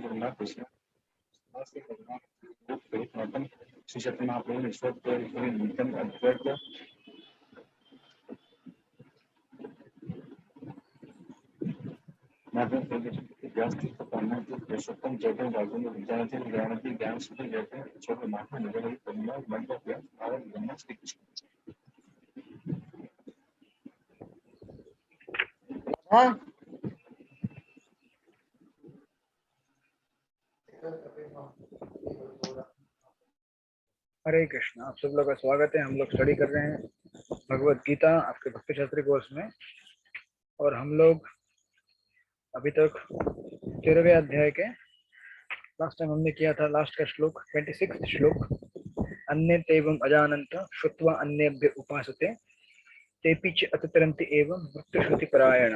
जगन्नाथ कृष्ण श्री चैतन्य महाप्रभु ने ईश्वर को नित्यम अद्वैत पुरुषोत्तम चैतन्य राजन विद्यार्थी ज्ञानती ज्ञान सूत्र कहते हैं छोटे महात्मा नगर मन का प्रयास भारत ब्रह्म श्री कृष्ण। हरे कृष्णा। आप सब लोग का स्वागत है। हम लोग स्टडी कर रहे हैं भगवत गीता आपके भक्ति शास्त्री कोर्स में, और हम लोग अभी तक 13वें अध्याय के लास्ट टाइम हमने किया था लास्ट का श्लोक 26 श्लोक, अन्य एवं अजानंत श्रुत्वा अन्येभ्य उपासते तेपि च अतितरन्ति एवं मृत्युश्रुति परायण।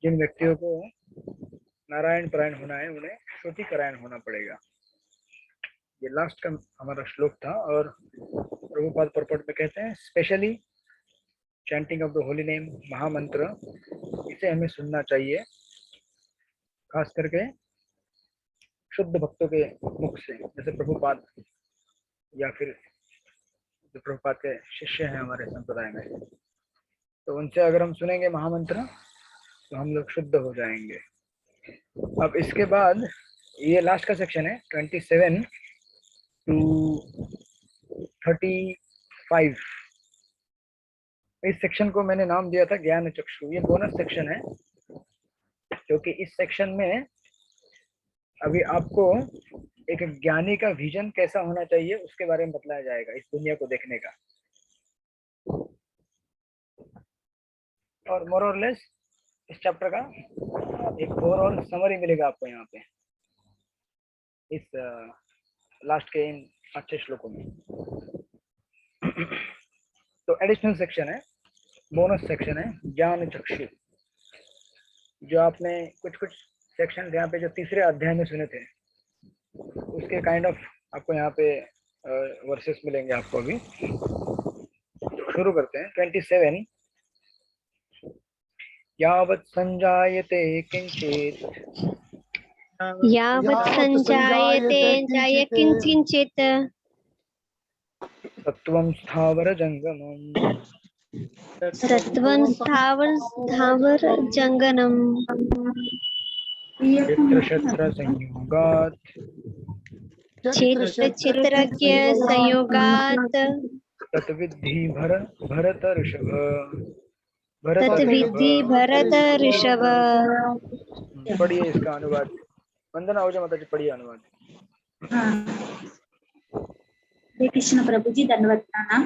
जिन व्यक्तियों को नारायण परायण होना है उन्हें श्रुति परायण होना पड़ेगा। ये लास्ट का हमारा श्लोक था, और प्रभुपाद परपट में कहते हैं specially chanting of the holy name, महामंत्र, इसे हमें सुनना चाहिए, खास करके शुद्ध भक्तों के मुख से, जैसे प्रभुपाद या फिर जो प्रभुपाद के शिष्य हैं हमारे संप्रदाय में, तो उनसे अगर हम सुनेंगे महामंत्र तो हम लोग शुद्ध हो जाएंगे। अब इसके बाद ये लास्ट का सेक्शन है 27 to 35। इस सेक्शन को मैंने नाम दिया था ज्ञान चक्षु। ये बोनस सेक्शन है, क्योंकि इस सेक्शन में अभी आपको एक ज्ञानी का विजन कैसा होना चाहिए उसके बारे में बतलाया जाएगा, इस दुनिया को देखने का। और मोर और लेस इस चैप्टर का एक ओवरऑल समरी मिलेगा आपको यहाँ पे इस लास्ट के इन 5-6 श्लोकों में। तो एडिशनल सेक्शन है, बोनस सेक्शन है ज्ञान चक्षु। जो आपने कुछ सेक्शन यहाँ पे जो तीसरे अध्याय में सुने थे उसके काइंड ऑफ आपको यहाँ पे वर्सेस मिलेंगे आपको। अभी शुरू करते हैं 27। यावत् संजायते किंचित् किंचित् सत्वं स्थावर जंगमम् क्षेत्र क्षेत्र संयोगात् तत्विद्धि भरत ऋषभ। पढ़िए इसका अनुवाद। वंदना हो जाए माता जी, पढ़िए अनुवाद। हरे कृष्ण प्रभु जी, धन्यवाद प्रणाम।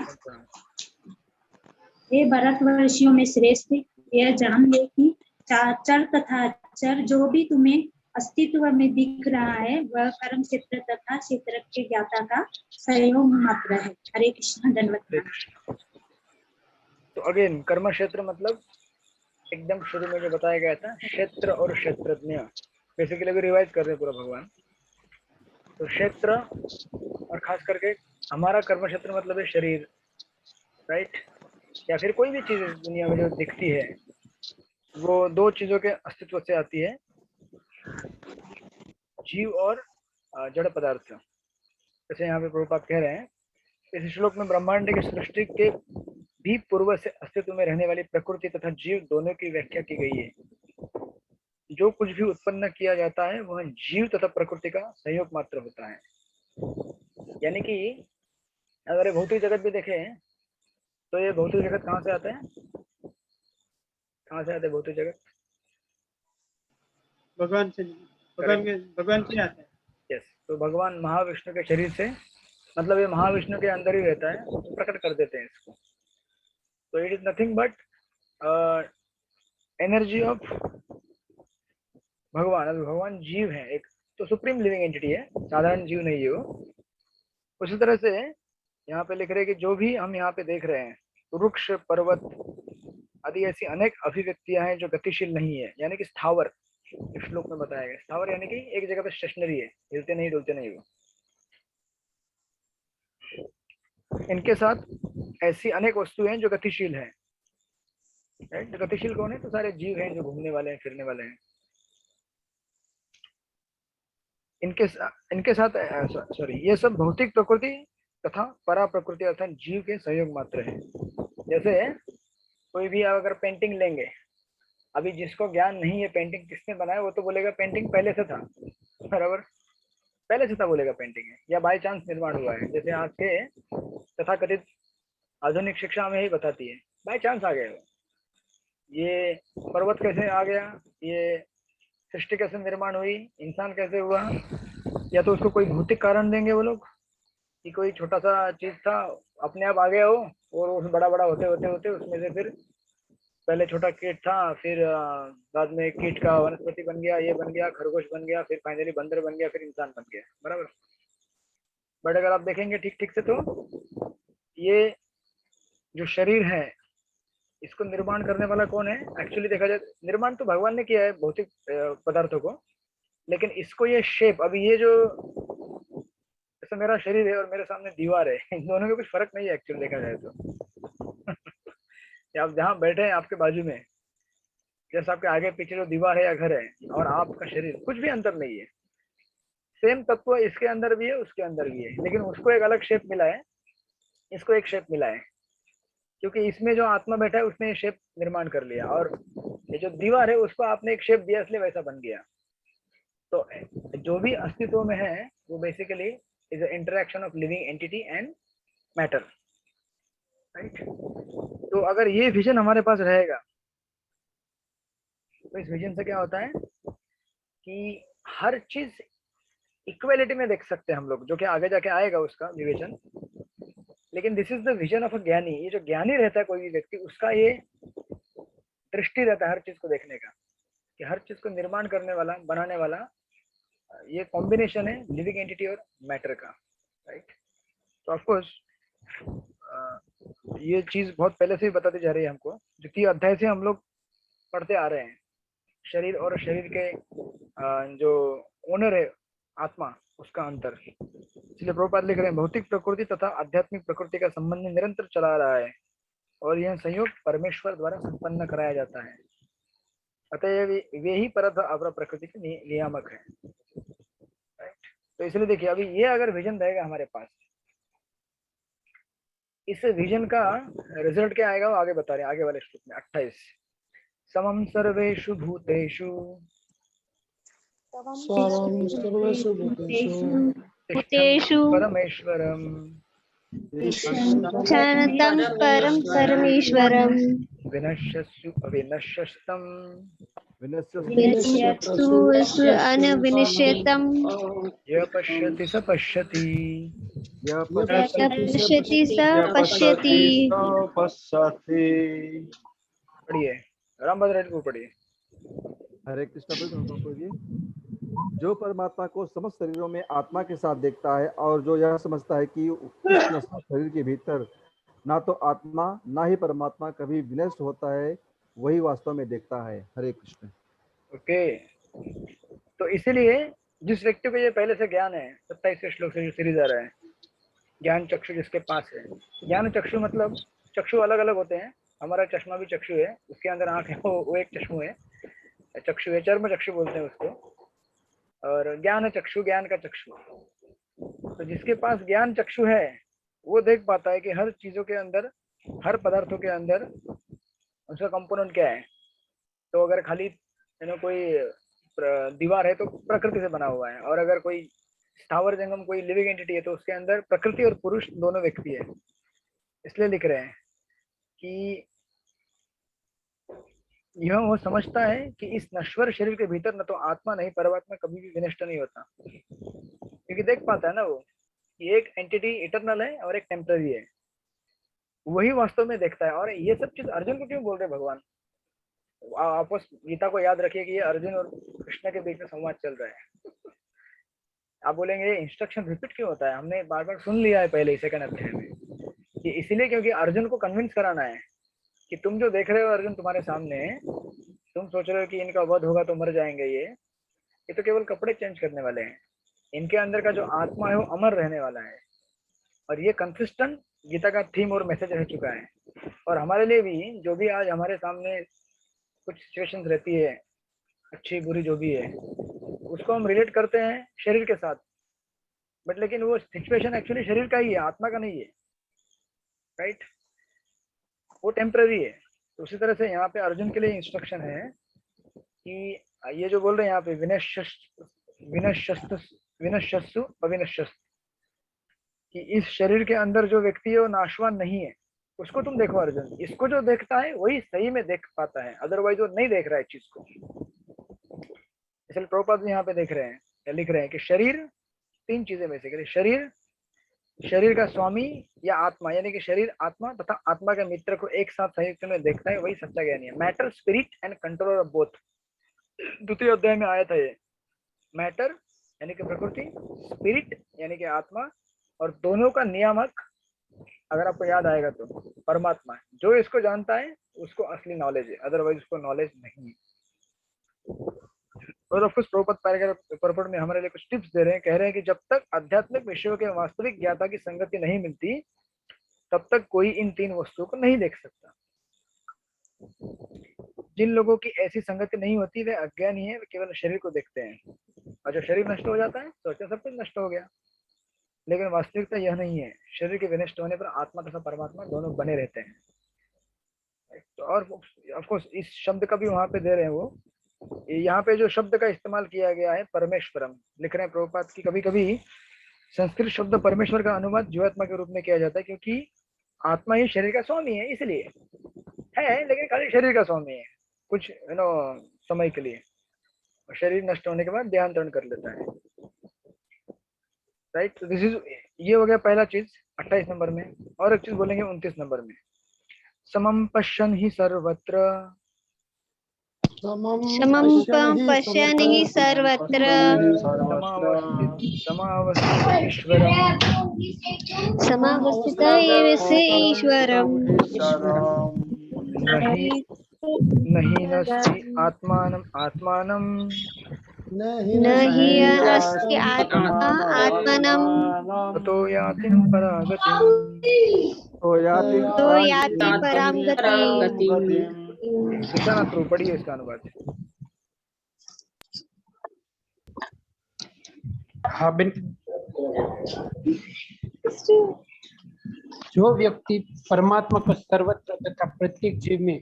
हे भारतवर्षियों में श्रेष्ठ, यह जन्म ले कि चर तथा अचर जो भी तुम्हें अस्तित्व में दिख रहा है वह कर्म क्षेत्र तथा क्षेत्र के ज्ञाता का सहयोग मात्र है। हरे कृष्ण, धन्यवाद। तो अगेन कर्म क्षेत्र मतलब एकदम शुरू में जो बताया गया था क्षेत्र और क्षेत्रज्ञ, बेसिकली अभी रिवाइज कर रहे हैं पूरा भगवान। तो क्षेत्र और खास करके हमारा कर्म क्षेत्र मतलब है शरीर, राइट, या फिर कोई भी चीज दुनिया में जो दिखती है वो दो चीजों के अस्तित्व से आती है, जीव और जड़ पदार्थ। जैसे यहाँ पे प्रभुपाद कह रहे हैं इस श्लोक में ब्रह्मांड की सृष्टि के भी पूर्व से अस्तित्व में रहने वाली प्रकृति तथा जीव दोनों की व्याख्या की गई है। जो कुछ भी उत्पन्न किया जाता है वह जीव तथा प्रकृति का सहयोग मात्र होता है। यानी कि अगर भौतिक जगत भी देखें तो ये भौतिक जगत कहाँ से आता है, कहाँ से आता है भौतिक जगत? भगवान से आता है। यस, तो भगवान महाविष्णु के शरीर से, मतलब ये महाविष्णु के अंदर ही रहता है, तो प्रकट कर देते हैं इसको। तो it is nothing but energy of भगवान। अभी भगवान जीव है, एक तो सुप्रीम लिविंग एंटिटी है, साधारण जीव नहीं है वो। उसी तरह से यहाँ पे लिख रहे हैं कि जो भी हम यहाँ पे देख रहे हैं, वृक्ष, पर्वत आदि ऐसी अनेक अभिव्यक्तियां हैं जो गतिशील नहीं है, यानी कि स्थावर। इस श्लोक में बताया गया स्थावर यानी कि एक जगह पे स्टेशनरी है, हिलते नहीं डुलते नहीं वो। इनके साथ ऐसी अनेक वस्तुएं हैं जो गतिशील हैं, राइट। जो गतिशील कौन है? तो सारे जीव हैं जो घूमने वाले हैं, फिरने वाले हैं। इनके साथ सॉरी, ये सब भौतिक प्रकृति तथा परा प्रकृति अर्थात जीव के सहयोग मात्र है। जैसे कोई भी अगर पेंटिंग लेंगे, अभी जिसको ज्ञान नहीं है पेंटिंग किसने बनाया, वो तो बोलेगा पेंटिंग पहले से था, बराबर, पहले से था बोलेगा पेंटिंग है, या बाय चांस निर्माण हुआ है। जैसे आज के तथाकथित आधुनिक शिक्षा हमें यही बताती है, बाय चांस आ गया वो। ये पर्वत कैसे आ गया, ये सृष्टि कैसे निर्माण हुई, इंसान कैसे हुआ, या तो उसको कोई भौतिक कारण देंगे वो लोग कि कोई छोटा सा चीज था अपने आप आ गया हो, और उसमें बड़ा बड़ा होते होते होते उसमें से फिर पहले छोटा कीट था, फिर बाद में कीट का वनस्पति बन गया, ये बन गया, खरगोश बन गया, फिर फाइनली बंदर बन गया, फिर इंसान बन गया, बराबर। बट अगर आप देखेंगे ठीक ठीक से तो ये जो शरीर है इसको निर्माण करने वाला कौन है? एक्चुअली देखा जाए निर्माण तो भगवान ने किया है भौतिक पदार्थों को, लेकिन इसको ये शेप, अभी ये जो जैसे मेरा शरीर है और मेरे सामने दीवार है, इन दोनों में कुछ फर्क नहीं है एक्चुअली देखा जाए तो। आप जहाँ बैठे हैं आपके बाजू में, जैसे आपके आगे पीछे जो दीवार है या घर है और आपका शरीर, कुछ भी अंतर नहीं है। सेम तत्व इसके अंदर भी है उसके अंदर भी है, लेकिन उसको एक अलग शेप मिला है, इसको एक शेप मिला है, क्योंकि इसमें जो आत्मा बैठा है उसने ये शेप निर्माण कर लिया, और ये जो दीवार है उसको आपने एक शेप दिया इसलिए वैसा बन गया। तो जो भी अस्तित्व में है वो basically is a interaction of living entity and matter, right. तो अगर ये विजन हमारे पास रहेगा तो इस विजन से क्या होता है कि हर चीज इक्वेलिटी में देख सकते हैं हम लोग, जो कि आगे जाके आएगा उसका विवेचन। लेकिन this is the vision of a ज्ञानी। ये जो ज्ञानी रहता है कोई भी व्यक्ति, उसका ये दृष्टि रहता है हर चीज को देखने का, कि हर चीज को निर्माण करने वाला, बनाने वाला ये कॉम्बिनेशन है लिविंग एंटिटी और मैटर का, राइट। तो ऑफकोर्स ये चीज बहुत पहले से ही बताती जा रही है हमको, जो कि अध्याय से हम लोग पढ़ते आ रहे हैं। शरीर और शरीर के जो ओनर है आत्मा, उसका अंतर। इसलिए प्रभुपाद लिख रहे हैं भौतिक प्रकृति तथा आध्यात्मिक प्रकृति का संबंध निरंतर चला रहा है और यह संयोग परमेश्वर द्वारा संपन्न कराया जाता है। अतः वे ही पर अपर प्रकृति के नियामक है, राइट। तो इसलिए देखिए अभी ये अगर विजन रहेगा हमारे पास, इस विजन का रिजल्ट क्या आएगा वो आगे बता रहे हैं, आगे वाले श्लोक में 28। समम सर्वेषु भूतेषु परमेश्वरम शान्तं परं परमेश्वरं विनश्यसु अविनश्यस्तम विनश्यतु अनविनश्यतं यः पश्यति स पश्यति यः पश्यति स पश्यति। पढ़िए रामभद्र को पढ़िए। हरे कृष्ण प्रभु जी। जो परमात्मा को समस्त शरीरों में आत्मा के साथ देखता है और जो यह समझता है कि इस नश्वर शरीर के भीतर ना तो आत्मा ना ही परमात्मा कभी विनष्ट होता है, वही वास्तव में देखता है। हरे कृष्ण। ओके, तो इसीलिए जिस व्यक्ति को ये पहले से ज्ञान है, 27वें श्लोक से जो सीरीज आ रहा है, ज्ञान चक्षु जिसके पास है। ज्ञान चक्षु मतलब चक्षु अलग अलग होते हैं, हमारा चश्मा भी चक्षु है, उसके अंदर आंख है, वो एक चश्मु है, चक्षु है, चर्म चक्षु बोलते हैं उसको। और ज्ञान चक्षु, ज्ञान का चक्षु। तो जिसके पास ज्ञान चक्षु है वो देख पाता है कि हर चीजों के अंदर, हर पदार्थों के अंदर उसका कंपोनेंट क्या है। तो अगर खाली कोई दीवार है तो प्रकृति से बना हुआ है, और अगर कोई स्थावर जंगम कोई लिविंग एंटिटी है तो उसके अंदर प्रकृति और पुरुष दोनों व्यक्ति है। इसलिए लिख रहे हैं कि यह वो समझता है कि इस नश्वर शरीर के भीतर न तो आत्मा नहीं परमात्मा कभी भी विनष्ट नहीं होता, क्योंकि देख पाता है ना वो कि एक एंटिटी इटरनल है और एक टेम्पररी है, वही वास्तव में देखता है। और ये सब चीज अर्जुन को क्यों बोल रहे भगवान? आपस गीता को याद रखिए कि ये अर्जुन और कृष्ण के बीच में संवाद चल रहा है। आप बोलेंगे इंस्ट्रक्शन रिपीट क्यों होता है? हमने बार बार सुन लिया है पहले ही सेकंड अध्याय में कि इसीलिए क्योंकि अर्जुन को कन्विंस कराना है कि तुम जो देख रहे हो अर्जुन तुम्हारे सामने, तुम सोच रहे हो कि इनका वध होगा तो मर जाएंगे, ये तो केवल कपड़े चेंज करने वाले हैं, इनके अंदर का जो आत्मा है वो अमर रहने वाला है। और ये कंसिस्टेंट गीता का थीम और मैसेज रह चुका है। और हमारे लिए भी जो भी आज हमारे सामने कुछ सिचुएशंस रहती है, अच्छी बुरी जो भी है, उसको हम रिलेट करते हैं शरीर के साथ, बट लेकिन वो सिचुएशन एक्चुअली शरीर का ही है, आत्मा का नहीं है, राइट? वो टेम्पररी है। तो उसी तरह से यहाँ पे अर्जुन के लिए इंस्ट्रक्शन है कि ये जो बोल रहे हैं यहाँ पे विनश्यस्तु अविनश्यस्तु, कि इस शरीर के अंदर जो व्यक्ति है वो नाशवान नहीं है, उसको तुम देखो अर्जुन। इसको जो देखता है वही सही में देख पाता है, अदरवाइज वो नहीं देख रहा है चीज को। इसलिए प्रभुपाद यहाँ पे देख रहे हैं या लिख रहे हैं कि शरीर तीन चीजें में से, शरीर का स्वामी या आत्मा, यानी कि शरीर आत्मा तथा आत्मा के मित्र को एक साथ संयुक्त में देखता है, वही सच्चा ज्ञानी है। Matter spirit and controller of both, द्वितीय अध्याय में आया था ये। मैटर यानी कि प्रकृति, स्पिरिट यानी कि आत्मा, और दोनों का नियामक अगर आपको याद आएगा तो परमात्मा है। जो इसको जानता है उसको असली नॉलेज है, अदरवाइज उसको नॉलेज नहीं है। और ऑफ कोर्स प्रभुपाद पैराग्राफ में हमारे लिए कुछ टिप्स दे रहे हैं, कह रहे हैं कि जब तक आध्यात्मिक विषयों के वास्तविक ज्ञाता की संगति नहीं मिलती तब तक कोई इन तीन वस्तुओं को नहीं देख सकता। जिन लोगों की ऐसी संगति नहीं होती वे अज्ञानी है, वे केवल शरीर को देखते हैं, और जब शरीर नष्ट हो जाता है तो सब कुछ नष्ट हो गया। लेकिन वास्तविकता यह नहीं है, शरीर के विनष्ट होने पर आत्मा तथा परमात्मा दोनों बने रहते हैं। तो और ऑफ कोर्स इस शब्द का भी वहां पे दे रहे हैं वो, यहाँ पे जो शब्द का इस्तेमाल किया गया है परमेश्वरम, लिख रहे हैं प्रभुपाद की कभी कभी संस्कृत शब्द परमेश्वर का अनुवाद जीवात्मा के रूप में किया जाता है, क्योंकि आत्मा ही शरीर का स्वामी है, इसलिए है, लेकिन खाली शरीर का स्वामी है कुछ समय के लिए, और शरीर नष्ट होने के बाद देहांतरण कर लेता है, राइट? तो दिस इज, ये हो गया पहला चीज 28 नंबर में। और एक चीज बोलेंगे 29 नंबर में, समम पश्यन् हि सर्वत्र, समं पश्यन् हि सर्वत्र समावस्थित एव स ईश्वरम् नहि नस्ति आत्मानं आत्मानं न हि अस्ति आत्मा आत्मानं ततो याति परागतिम्, तो याति परां गतिम्। पढ़िए इसका अनुवाद। हाँ जो व्यक्ति परमात्मा को सर्वत्र तथा प्रत्येक जीव में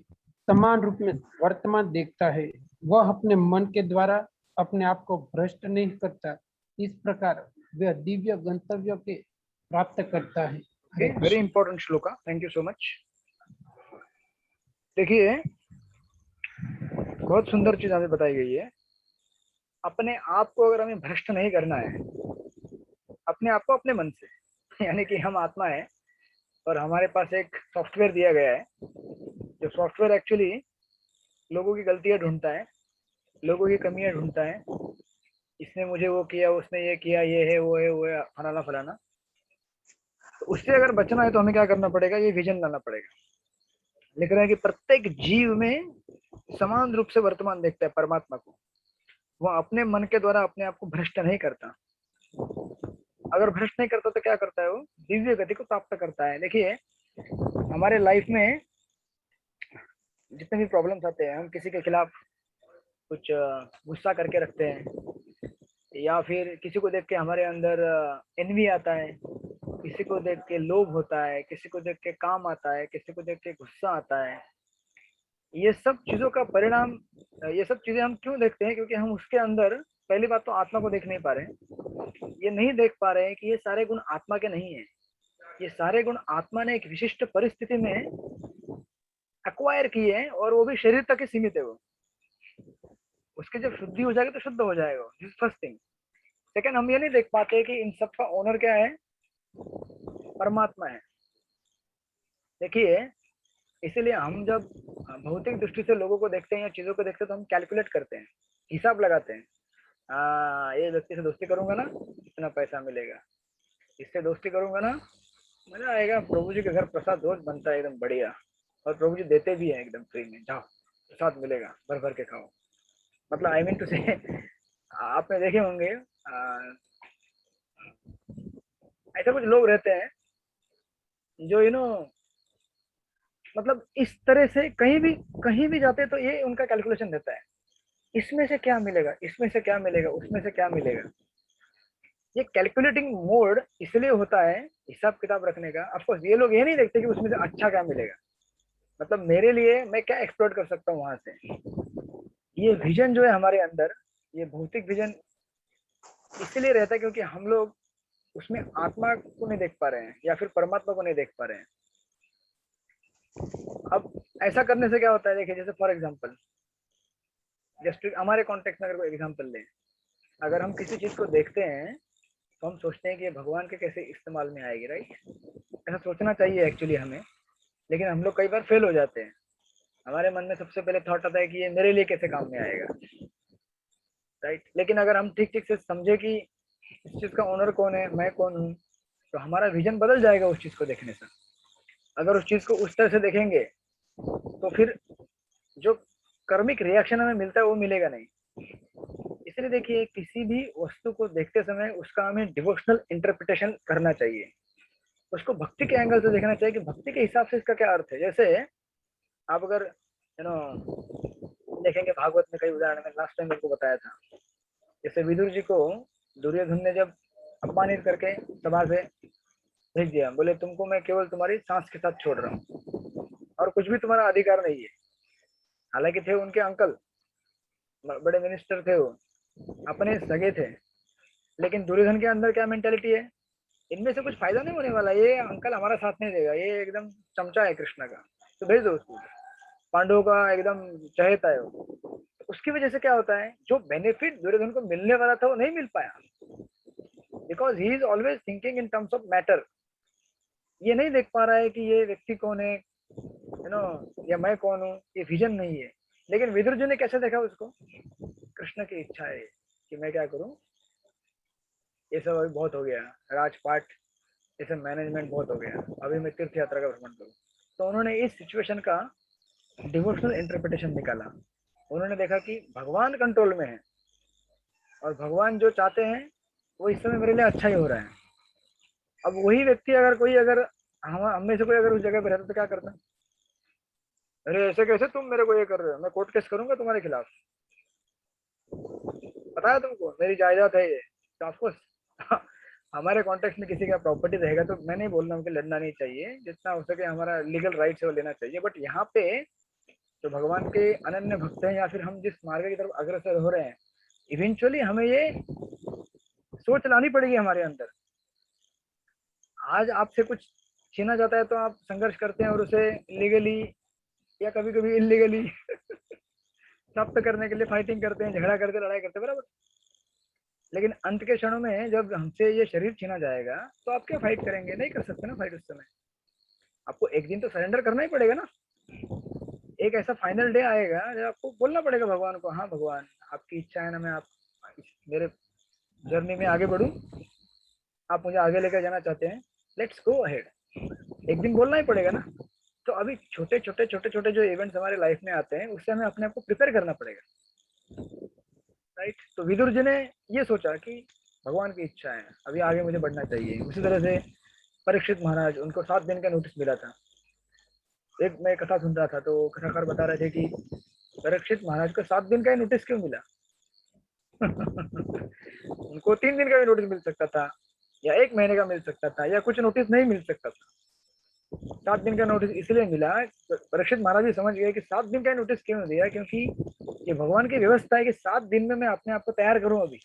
समान रूप में वर्तमान देखता है, वह अपने मन के द्वारा अपने आप को भ्रष्ट नहीं करता। इस प्रकार वह दिव्य गंतव्य के प्राप्त करता है। Very important shloka, thank you so much. देखिए बहुत सुंदर चीज हमें बताई गई है। अपने आप को अगर हमें भ्रष्ट नहीं करना है, अपने आप को अपने मन से, यानी कि हम आत्मा है और हमारे पास एक सॉफ्टवेयर दिया गया है, जो सॉफ्टवेयर एक्चुअली लोगों की गलतियां ढूंढता है, लोगों की कमियां ढूंढता है, इसने मुझे वो किया, उसने ये किया, ये है वो है फलाना फलाना। तो उससे अगर बचना है तो हमें क्या करना पड़ेगा, ये विजन लाना पड़ेगा। लिख रहे हैं कि प्रत्येक जीव में समान रूप से वर्तमान देखता है परमात्मा को, वह अपने मन के द्वारा अपने आप को भ्रष्ट नहीं करता। अगर भ्रष्ट नहीं करता तो क्या करता है, वो दिव्य गति को प्राप्त करता है। देखिए हमारे लाइफ में जितने भी प्रॉब्लम्स आते हैं, हम किसी के खिलाफ कुछ गुस्सा करके रखते हैं, या फिर किसी को देख के हमारे अंदर एनवी आता है, किसी को देख के लोभ होता है, किसी को देख के काम आता है, किसी को देख के गुस्सा आता है। ये सब चीजों का परिणाम, ये सब चीजें हम क्यों देखते हैं? क्योंकि हम उसके अंदर पहली बात तो आत्मा को देख नहीं पा रहे हैं, ये नहीं देख पा रहे हैं कि ये सारे गुण आत्मा के नहीं है। ये सारे गुण आत्मा ने एक विशिष्ट परिस्थिति में एक्वायर किए हैं, और वो भी शरीर तक ही सीमित है। वो उसकी जब शुद्धि हो जाएगी तो शुद्ध हो जाएगा, दिस फर्स्ट थिंग। सेकंड, हम ये नहीं देख पाते कि इन सब का ओनर क्या है, परमात्मा है। देखिए इसीलिए हम जब भौतिक दृष्टि से लोगों को देखते हैं या चीजों को देखते हैं तो हम कैलकुलेट करते हैं, हिसाब लगाते हैं। ये व्यक्ति से दोस्ती करूंगा ना इतना पैसा मिलेगा, इससे दोस्ती करूंगा ना मजा आएगा, प्रभु जी के घर प्रसाद रोज बनता है एकदम बढ़िया, और प्रभु जी देते भी हैं एकदम फ्री में, जाओ प्रसाद मिलेगा भर भर के खाओ। मतलब आई मीन टू से, आपने देखे होंगे ऐसे कुछ लोग रहते हैं जो मतलब इस तरह से कहीं भी जाते तो ये उनका कैलकुलेशन रहता है इसमें से क्या मिलेगा, इसमें से क्या मिलेगा, उसमें से क्या मिलेगा। ये कैलकुलेटिंग मोड इसलिए होता है हिसाब किताब रखने का। ऑफकोर्स ये लोग ये नहीं देखते कि उसमें से अच्छा क्या मिलेगा, मतलब मेरे लिए मैं क्या एक्सप्लोर कर सकता हूँ वहां से। ये विजन जो है हमारे अंदर, ये भौतिक विजन इसलिए रहता है क्योंकि हम लोग उसमें आत्मा को नहीं देख पा रहे हैं या फिर परमात्मा को नहीं देख पा रहे हैं। अब ऐसा करने से क्या होता है, देखिए जैसे फॉर एग्जांपल, जस्ट हमारे कॉन्टेक्स्ट में अगर कोई एग्जांपल लें, अगर हम किसी चीज को देखते हैं तो हम सोचते हैं कि ये भगवान के कैसे इस्तेमाल में आएगी, राइट। ऐसा सोचना चाहिए एक्चुअली हमें, लेकिन हम लोग कई बार फेल हो जाते हैं। हमारे मन में सबसे पहले थॉट आता है कि ये मेरे लिए कैसे काम में आएगा, राइट। लेकिन अगर हम ठीक ठीक से समझे कि इस चीज का ओनर कौन है, मैं कौन हूँ, तो हमारा विजन बदल जाएगा उस चीज को देखने से। अगर उस चीज को उस तरह से देखेंगे तो फिर जो कर्मिक रिएक्शन हमें मिलता है वो मिलेगा नहीं। इसलिए देखिए किसी भी वस्तु को देखते समय उसका हमें डिवोशनल इंटरप्रिटेशन करना चाहिए, उसको भक्ति के एंगल से देखना चाहिए कि भक्ति के हिसाब से इसका क्या अर्थ है। जैसे आप अगर देखेंगे भागवत में कई उदाहरण में लास्ट टाइम आपको बताया था, जैसे विदुर जी को दुर्योधन ने जब अपमानित करके सभा से भेज दिया, बोले तुमको मैं केवल तुम्हारी सांस के साथ छोड़ रहा हूँ और कुछ भी तुम्हारा अधिकार नहीं है। हालांकि थे उनके अंकल, बड़े मिनिस्टर थे, वो अपने सगे थे, लेकिन दुर्योधन के अंदर क्या मेंटेलिटी है, इनमें से कुछ फायदा नहीं होने वाला, ये अंकल हमारा साथ नहीं देगा, ये एकदम चमचा है कृष्ण का, तो भेज दो उसको। पांडवों का एकदम चहेता है वो। उसकी वजह से क्या होता है, जो बेनिफिट दुर्योधन को मिलने वाला था वो नहीं मिल पाया, because he is always thinking in terms of matter. ये नहीं देख पा रहा है कि ये व्यक्ति कौन है, या मैं कौन हूँ, ये विजन नहीं है। लेकिन विदुर जी ने कैसे देखा उसको, कृष्ण की इच्छा है कि मैं क्या करूं, ये सब अभी बहुत हो गया, राजपाट ये सब मैनेजमेंट बहुत हो गया, अभी मैं तीर्थ यात्रा का भ्रमण करूं। तो उन्होंने इस सिचुएशन का डिवोशनल इंटरप्रिटेशन निकाला। उन्होंने देखा कि भगवान कंट्रोल में है और भगवान जो चाहते हैं वो इस समय मेरे लिए अच्छा ही हो रहा है। अब वही व्यक्ति अगर हम में से कोई अगर उस जगह पे रहता तो क्या करता, अरे ऐसे कैसे तुम मेरे को ये कर रहे हो, मैं कोर्ट केस करूंगा तुम्हारे खिलाफ, पता है तुमको मेरी जायदाद है ये। तो ऑफकोर्स हमारे कॉन्टेक्स्ट में किसी का प्रॉपर्टी रहेगा तो मैं नहीं बोल रहा हूँ कि लड़ना नहीं चाहिए, जितना हो सके हमारा लीगल राइट है वो लेना चाहिए। बट यहाँ पे जो भगवान के अनन्य भक्त हैं या फिर हम जिस मार्ग की तरफ अग्रसर हो रहे हैं, इवेंचुअली हमें ये सोच लानी पड़ेगी हमारे अंदर। आज आपसे कुछ छीना जाता है तो आप संघर्ष करते हैं और उसे लीगली या कभी कभी इलीगली प्राप्त करने के लिए फाइटिंग करते हैं, झगड़ा करते, लड़ाई करते, बराबर। लेकिन अंत के क्षणों में जब हमसे ये शरीर छीना जाएगा तो आप क्या फाइट करेंगे, नहीं कर सकते ना फाइट। उस समय आपको एक दिन तो सरेंडर करना ही पड़ेगा ना। एक ऐसा फाइनल डे आएगा जब आपको बोलना पड़ेगा भगवान को, हाँ भगवान आपकी इच्छा है ना, मैं आप मेरे जर्नी में आगे बढ़ूं, आप मुझे आगे लेकर जाना चाहते हैं, लेट्स गो अहेड। एक दिन बोलना ही पड़ेगा ना। तो अभी छोटे छोटे जो इवेंट्स हमारे लाइफ में आते हैं उससे हमें अपने आप को प्रिपेयर करना पड़ेगा, राइट। तो विदुर जी ने ये सोचा कि भगवान की इच्छा है, अभी आगे मुझे बढ़ना चाहिए। उसी तरह से परीक्षित महाराज, उनको 7 दिन का नोटिस मिला था। एक मैं कथा सुन रहा था तो कथाकार बता रहे थे कि परीक्षित महाराज को 7 दिन का नोटिस क्यों मिला उनको 3 दिन का भी नोटिस मिल सकता था या 1 महीने का मिल सकता था या कुछ नोटिस नहीं मिल सकता था। 7 दिन का नोटिस इसलिए मिला, परीक्षित महाराज भी समझ गए कि 7 दिन का नोटिस क्यों दिया, क्योंकि ये भगवान की व्यवस्था है कि 7 दिन में मैं अपने आप को तैयार करूं अभी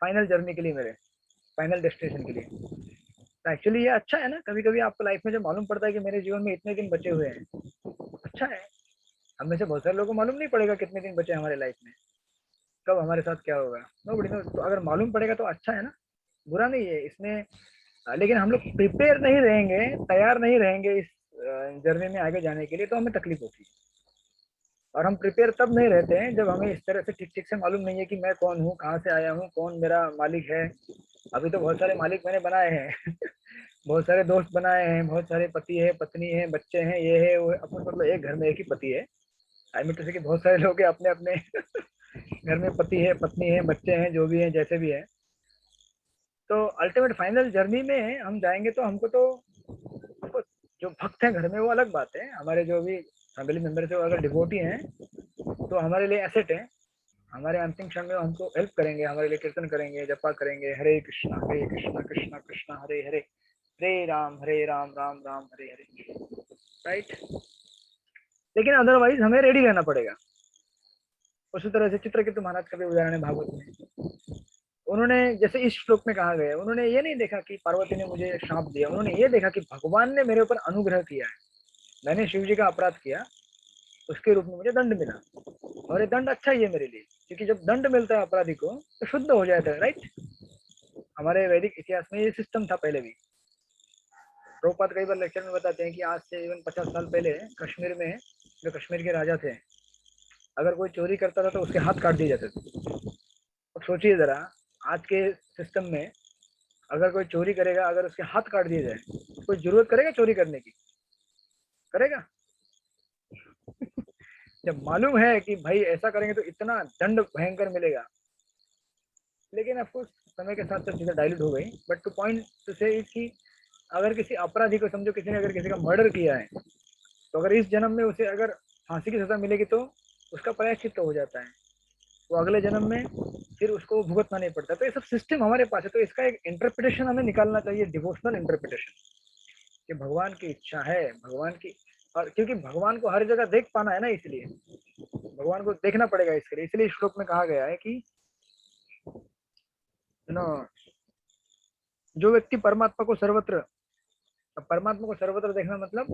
फाइनल जर्नी के लिए, मेरे फाइनल डेस्टिनेशन के लिए। तो एक्चुअली ये अच्छा है ना, कभी कभी आपको लाइफ में जब मालूम पड़ता है कि मेरे जीवन में इतने दिन बचे हुए हैं, अच्छा है। हम में से बहुत सारे लोगों को मालूम नहीं पड़ेगा कितने दिन बचे हमारे लाइफ में, कब हमारे साथ क्या होगा, नोबडी नोस। तो अगर मालूम पड़ेगा तो अच्छा है ना, बुरा नहीं है इसमें। लेकिन हम लोग प्रिपेयर नहीं रहेंगे, तैयार नहीं रहेंगे इस जर्नी में आगे जाने के लिए, तो हमें तकलीफ होती है। और हम प्रिपेयर तब नहीं रहते हैं जब हमें इस तरह से ठीक ठीक से मालूम नहीं है कि मैं कौन हूँ, कहाँ से आया हूँ, कौन मेरा मालिक है। अभी तो बहुत सारे मालिक मैंने बनाए हैं बहुत सारे दोस्त बनाए हैं, बहुत सारे पति है, पत्नी है, बच्चे हैं, ये है वो है। अपन मतलब एक घर में एक ही पति है, आई मीन टू से कि बहुत सारे लोग हैं अपने अपने घर में पति है, पत्नी है, बच्चे हैं, जो भी हैं, जैसे भी है। तो अल्टीमेट फाइनल जर्नी में हम जाएंगे तो हमको तो जो भक्त हैं घर में वो अलग बात है, हमारे जो भी फैमिली मेंबर है वो अगर डिवोटी हैं तो हमारे लिए एसेट है। हमारे अंतिम क्षण में हमको हेल्प करेंगे, हमारे लिए कीर्तन करेंगे, जपा करेंगे, हरे कृष्णा कृष्णा कृष्णा हरे हरे, हरे राम राम राम हरे हरे, राइट। लेकिन अदरवाइज हमें रेडी रहना पड़ेगा। उसी तरह से चित्रकेतु महाराज का भी उदाहरण है भागवत में। उन्होंने जैसे इस श्लोक में कहा गया, उन्होंने ये नहीं देखा कि पार्वती ने मुझे श्राप दिया, उन्होंने ये देखा कि भगवान ने मेरे ऊपर अनुग्रह किया है, मैंने शिव जी का अपराध किया, उसके रूप में मुझे दंड मिला, और ये दंड अच्छा ही है मेरे लिए, क्योंकि जब दंड मिलता है अपराधी को तो शुद्ध हो जाता है, राइट। हमारे वैदिक इतिहास में ये सिस्टम था पहले भी। प्रभुपाद कई बार लेक्चर में बताते हैं कि आज से इवन 50 साल पहले कश्मीर में जो कश्मीर के राजा थे, अगर कोई चोरी करता था तो उसके हाथ काट दिए जाते थे। अब सोचिए जरा, आज के सिस्टम में अगर कोई चोरी करेगा, अगर उसके हाथ काट दिए जाए, कोई जरूरत करेगा चोरी करने की? करेगा? जब मालूम है कि भाई ऐसा करेंगे तो इतना दंड भयंकर मिलेगा। लेकिन ऑफकोर्स समय के साथ सब चीजें डाइल्यूट हो गई, बट टू पॉइंट टू से इज कि अगर किसी अपराधी को, समझो किसी ने अगर किसी का मर्डर किया है, तो अगर इस जन्म में उसे अगर फांसी की सजा मिलेगी तो उसका प्रायश्चित हो जाता है, तो अगले जन्म में फिर उसको भुगतना नहीं पड़ता। तो ये सब सिस्टम हमारे पास है, तो इसका एक इंटरप्रिटेशन हमें निकालना चाहिए, डिवोशनल इंटरप्रिटेशन, कि भगवान की इच्छा है, भगवान की, और क्योंकि भगवान को हर जगह देख पाना है ना, इसलिए भगवान को देखना पड़ेगा इसके लिए। इसलिए श्लोक में कहा गया है कि जो व्यक्ति परमात्मा को सर्वत्र देखना मतलब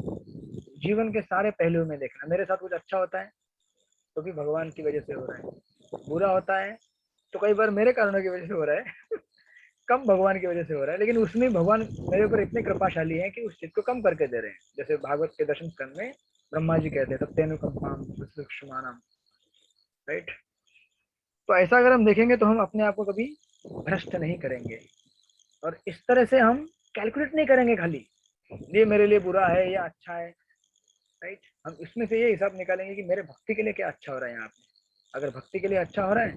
जीवन के सारे पहलुओं में देखना। मेरे साथ कुछ अच्छा होता है तो भी भगवान की वजह से हो रहा है, बुरा होता है तो कई बार मेरे कारणों की वजह से हो रहा है कम भगवान की वजह से हो रहा है, लेकिन उसमें भगवान मेरे ऊपर इतने कृपाशाली हैं कि उस चीज को कम करके दे रहे हैं। जैसे भागवत के दशम स्कंद में ब्रह्मा जी कहते हैं तप्तेनुकंपाम सूक्ष्मानाम, राइट। तो ऐसा अगर हम देखेंगे तो हम अपने आप को कभी भ्रष्ट नहीं करेंगे, और इस तरह से हम कैलकुलेट नहीं करेंगे खाली ये मेरे लिए बुरा है या अच्छा है, राइट। हम इसमें से ये हिसाब निकालेंगे कि मेरे भक्ति के लिए क्या अच्छा हो रहा है यहाँ पे। अगर भक्ति के लिए अच्छा हो रहा है,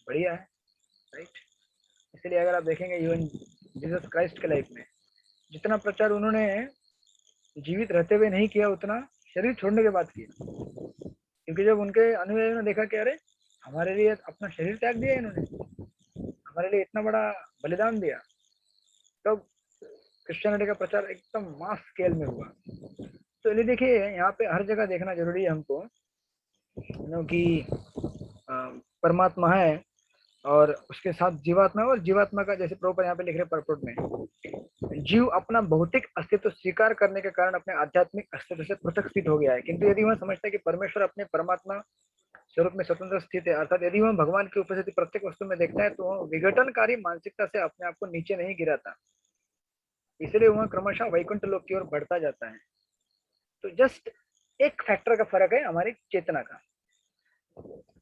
बढ़िया है, राइट। इसलिए अगर आप देखेंगे इवन जीसस क्राइस्ट के लाइफ में जितना प्रचार उन्होंने जीवित रहते हुए नहीं किया, उतना शरीर छोड़ने के बाद किया। क्योंकि जब उनके अनुयायियों ने देखा कि अरे हमारे लिए अपना शरीर त्याग दिया इन्होंने, हमारे लिए इतना बड़ा बलिदान दिया, तब क्रिश्चियनिटी का प्रचार एकदम मास स्केल में हुआ। तो ये देखिए यहाँ पे हर जगह देखना जरूरी है हमको, कि परमात्मा है और उसके साथ जीवात्मा है, और जीवात्मा का जैसे प्रभुपाद यहाँ पे लिख रहे परपुट में, जीव अपना भौतिक अस्तित्व स्वीकार करने के कारण अपने आध्यात्मिक अस्तित्व से पृथक स्थित हो गया है। किंतु यदि वह समझता है कि परमेश्वर अपने परमात्मा स्वरूप में स्वतंत्र स्थित है, अर्थात यदि वह भगवान की उपस्थिति प्रत्येक वस्तु में देखता है, तो वह विघटनकारी मानसिकता से अपने आप को नीचे नहीं गिराता, इसलिए वह क्रमशः वैकुंठ लोक की ओर बढ़ता जाता है। तो जस्ट एक फैक्टर का फर्क है हमारी चेतना का।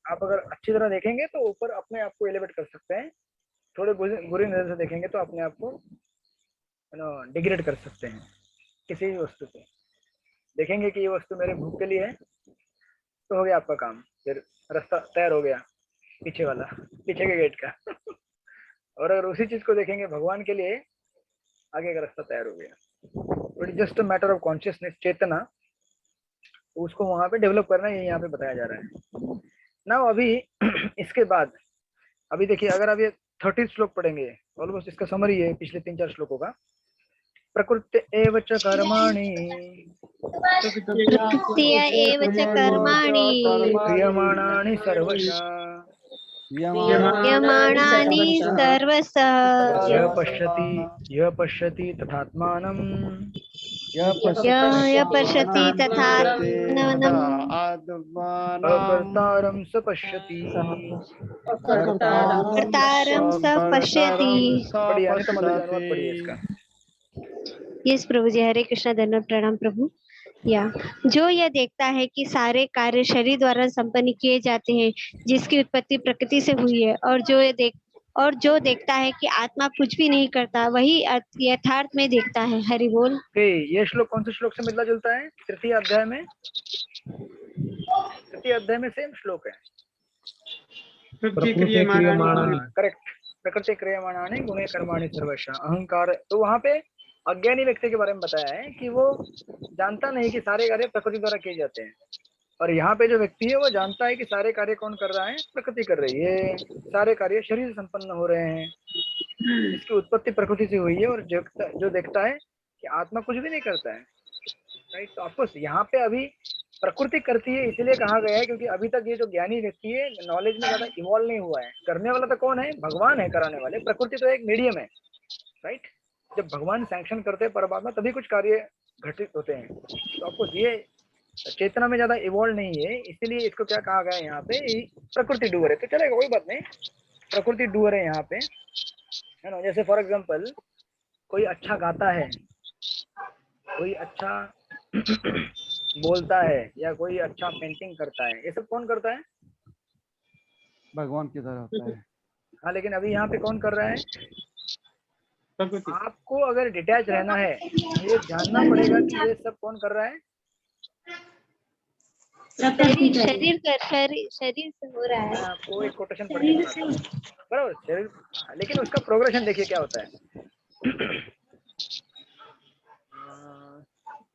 आप अगर अच्छी तरह देखेंगे तो ऊपर अपने आप को एलिवेट कर सकते हैं, थोड़े बुरी नजर से देखेंगे तो अपने आप को डिग्रेड कर सकते हैं। किसी भी वस्तु को देखेंगे कि ये वस्तु मेरे भूख के लिए है, तो हो गया आपका काम, फिर रास्ता तैयार हो गया पीछे के गेट का और अगर उसी चीज को देखेंगे भगवान के लिए, आगे का रास्ता तैयार हो गया। It just a matter of consciousness, चेतना, उसको वहां पे डेवलप करना, ये यहाँ पे बताया जा रहा है ना। अभी इसके बाद अभी देखिए, अगर आप ये 30 श्लोक पढ़ेंगे, ऑलमोस्ट इसका समरी है पिछले 3-4 श्लोकों का। प्रकृति एव च कर्माणि प्रकृत्या एव च कर्माणि क्रियमाणानि सर्वशः क्रियमाणानि सर्वशः यः पश्यति तथात्मानं यः पश्यति तथात्मानम् अकर्तारं स पश्यति। कर्तारं स पश्यति। पढ़िए अनिता माता जी, अनुवाद पढ़िए इसका। यस प्रभु जी, हरे कृष्णा, धन्यवाद, प्रणाम प्रभु। या जो यह देखता है कि सारे कार्य शरीर द्वारा संपन्न किए जाते हैं, जिसकी उत्पत्ति प्रकृति से हुई है, और जो देखता है कि आत्मा कुछ भी नहीं करता, वही यथार्थ में देखता है। हरि बोल। ये श्लोक कौन से श्लोक से मिलता जुलता है? तृतीय अध्याय में सेम श्लोक है। करेक्ट, प्रकृति क्रियमाणानि गुणे कर्माणि सर्वशः अहंकार। तो वहां पे अज्ञानी व्यक्ति के बारे में बताया है कि वो जानता नहीं कि सारे कार्य प्रकृति द्वारा किए जाते हैं, और यहाँ पे जो व्यक्ति है वो जानता है कि सारे कार्य कौन कर रहा है, प्रकृति कर रही है, सारे कार्य शरीर से संपन्न हो रहे हैं, इसकी उत्पत्ति प्रकृति से हुई है, और जो देखता है कि आत्मा कुछ भी नहीं करता है, राइट। तो ऑफकोर्स यहाँ पे अभी प्रकृति करती है, इसलिए कहा गया है क्योंकि अभी तक ये जो ज्ञानी व्यक्ति है नॉलेज में ज्यादा इवॉल्व नहीं हुआ है। करने वाला तो कौन है, भगवान है कराने वाले, प्रकृति तो एक मीडियम है, राइट। जब भगवान सैंक्शन करते हैं परमात्मा तभी कुछ कार्य घटित होते हैं। तो ऑफकोर्स ये चेतना में ज्यादा इवॉल्व नहीं है, इसीलिए इसको क्या कहा गया है यहाँ पे, प्रकृति डूअर है। तो चलेगा, कोई बात नहीं, प्रकृति डूअर है यहाँ पे, है ना। जैसे फॉर एग्जाम्पल कोई अच्छा गाता है, कोई अच्छा बोलता है, या कोई अच्छा पेंटिंग करता है, ये सब कौन करता है, भगवान की तरह होता है। हाँ, लेकिन अभी यहाँ पे कौन कर रहा है, प्रकृति। आपको अगर डिटैच रहना है ये जानना पड़ेगा कि ये सब कौन कर रहा है, प्रकृति कर रही है। शरीर से हो रहा है। मैं आपको एक कोटेशन पढ़ के शरीर सुनाता हूँ, बराबर, शरीर, लेकिन उसका प्रोग्रेशन देखिए क्या होता है।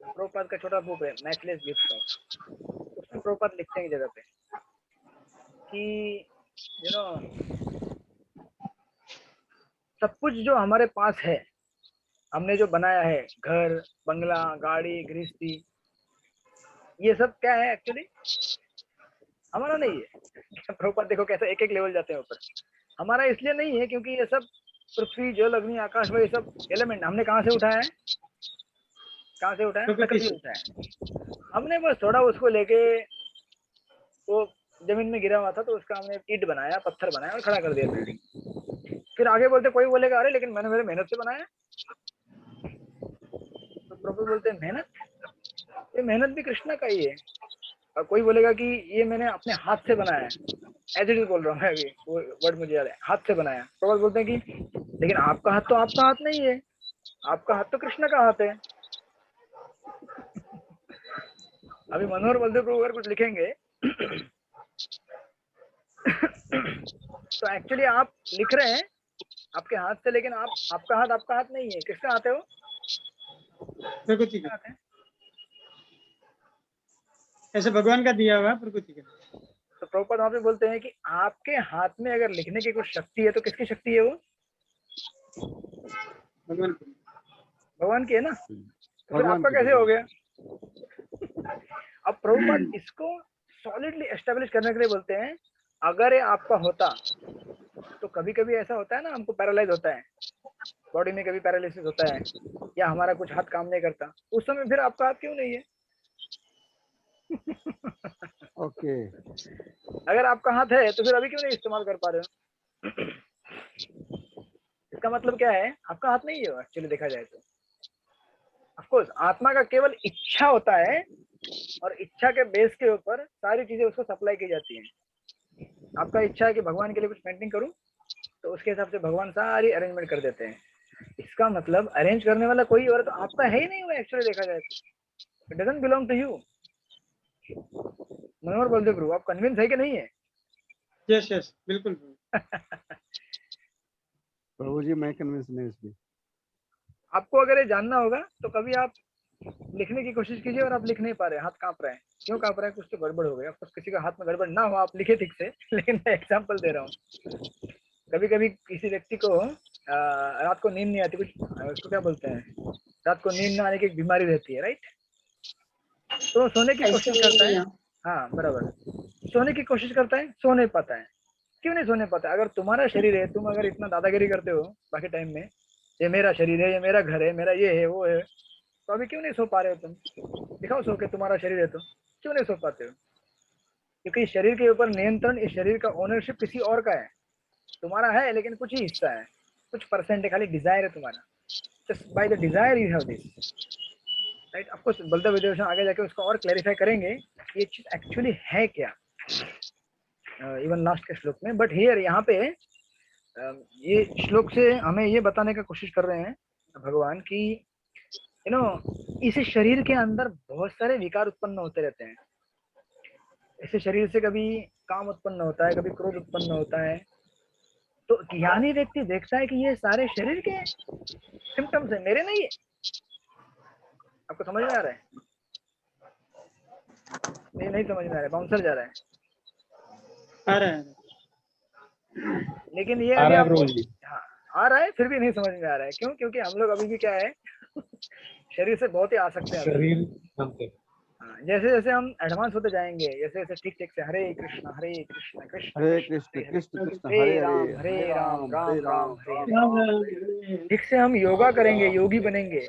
प्रभुपाद का छोटा बुक है मैचलेस गिफ्ट शॉप, उसमें प्रभुपाद लिखते हैं जगह पे कि यू नो सब कुछ जो हमारे पास है, हमने जो बनाया है, घर, बंगला, गाड़ी, गृहस्थी, ये सब क्या है एक्चुअली, हमारा नहीं है। प्रभुपाद देखो कैसे एक एक लेवल जाते हैं ऊपर। हमारा इसलिए नहीं है क्योंकि ये सब पृथ्वी, जल, अग्नि, आकाश, ये सब एलिमेंट हमने कहाँ से उठाया है, कहाँ से उठाया, प्रकृति से उठाया है। हमने बस थोड़ा उसको लेके, वो जमीन में गिरा हुआ था तो उसका हमने ईंट बनाया, पत्थर बनाया और खड़ा कर दिया बिल्डिंग। फिर आगे बोलते, कोई बोलेगा अरे लेकिन मैंने मेरे मेहनत से बनाया, तो प्रभु बोलते हैं मेहनत, ये मेहनत भी कृष्णा का ही है। और कोई बोलेगा कि ये मैंने अपने हाथ से बनाया है, एज इट इज बोल रहा हूँ मैं, अभी वो वर्ड मुझे याद है, हाथ से बनाया। प्रभु बोलते हैं कि लेकिन आपका हाथ तो आपका हाथ नहीं है, आपका हाथ तो कृष्ण का हाथ है। अभी मनोहर बलदेव प्रभु अगर कुछ लिखेंगे तो एक्चुअली आप लिख रहे हैं आपके हाथ से, लेकिन आपका हाथ नहीं है। किसका हाथ है वो, प्रकृति का हाथ है, ऐसे भगवान का दिया हुआ प्रकृति का। तो प्रभुपाद वहां पे बोलते हैं कि आपके हाथ में अगर लिखने की कुछ शक्ति है तो किसकी शक्ति है वो, भगवान की है ना। तो फिर आपका कैसे हो गया। अब प्रभुपाद इसको सॉलिडली एस्टेब्लिश करने के लिए बोलते हैं, अगर ये आपका होता तो कभी कभी ऐसा होता है ना, हमको पैरालाइज होता है, बॉडी में कभी पैरालिसिस होता है, या हमारा कुछ हाथ काम नहीं करता, उस समय फिर आपका हाथ क्यों नहीं है। ओके, अगर आपका हाथ है तो फिर अभी क्यों नहीं इस्तेमाल कर पा रहे हो। इसका मतलब क्या है, आपका हाथ नहीं है एक्चुअली देखा जाए तो। ऑफकोर्स आत्मा का केवल इच्छा होता है, और इच्छा के बेस के ऊपर सारी चीजें उसको सप्लाई की जाती हैं। आपका इच्छा है कि भगवान के लिए कुछ पेंटिंग करूं, तो उसके हिसाब से भगवान सारी अरेंजमेंट कर देते हैं। इसका मतलब अरेंज करने वाला कोई और तो आपका है ही नहीं, वो एक्चुअली देखा जाए तो it doesn't belong to you. Manohar Baldev Prabhu, आप कन्विंस है कि नहीं है। यस यस बिल्कुल प्रभु जी मैं कन्विंस नहीं इसमें। आपको अगर ये जानना होगा तो कभी आप लिखने की कोशिश कीजिए, और आप लिख नहीं पा रहे, हाथ कांप रहे हैं, क्यों कांप रहे हैं, कुछ तो गड़बड़ हो गया। कुछ किसी का हाथ में गड़बड़ ना हो, आप लिखे ठीक से, लेकिन मैं एग्जांपल दे रहा हूँ। कभी कभी किसी व्यक्ति को रात को नींद नहीं आती, कुछ उसको क्या बोलते हैं, रात को नींद ना आने की एक बीमारी रहती है, राइट। तो सोने की कोशिश करता है, हाँ बराबर, सोने की कोशिश करता है, सो नहीं पाता है। क्यों नहीं सोने पाता। अगर तुम्हारा शरीर है, तुम अगर इतना दादागिरी करते हो बाकी टाइम में, ये मेरा शरीर है, ये मेरा घर है, मेरा ये है वो है, तो अभी क्यों नहीं सो पा रहे हो तुम। दिखाओ सो के, तुम्हारा शरीर है तो क्यों नहीं सो पाते हो। क्योंकि शरीर के ऊपर नियंत्रण, इस शरीर का ओनरशिप किसी और का है, तुम्हारा है लेकिन कुछ ही हिस्सा है, कुछ परसेंट है, खाली डिजायर है तुम्हारा। Just by the desire you have this, right. Of course Baldev Vidyabhushan आगे जाके उसको और क्लैरिफाई करेंगे ये चीज एक्चुअली है क्या, इवन लास्ट के श्लोक में। बट हियर यहाँ पे ये श्लोक से हमें ये बताने का कोशिश कर रहे हैं भगवान की यू नो इस शरीर के अंदर बहुत सारे विकार उत्पन्न होते रहते हैं। इस शरीर से कभी काम उत्पन्न होता है, कभी क्रोध उत्पन्न होता है। तो ज्ञानी व्यक्ति देखता है कि ये सारे शरीर के सिम्टम्स है, मेरे नहीं है। आपको समझ में आ रहा है। नहीं समझ में आ रहा है, बाउंसर जा रहा है। आ रहा है। लेकिन ये आ अभी रहा है आपको प्रभु जी। हाँ आ रहा है, फिर भी नहीं समझ में आ रहा है। क्यों? क्योंकि हम लोग अभी भी क्या है शरीर से बहुत ही आसक्त हैं अभी। शरीर हमसे हाँ, जैसे जैसे हम एडवांस होते जाएंगे, जैसे जैसे ठीक ठीक से हरे कृष्ण कृष्ण हरे कृष्ण कृष्ण हरे कृष्ण कृष्ण हरे हरे राम हरे हरे हरे राम राम राम हरे राम राम हरे राम हरे। राम। ठीक से हम योगा करेंगे, योगी बनेंगे,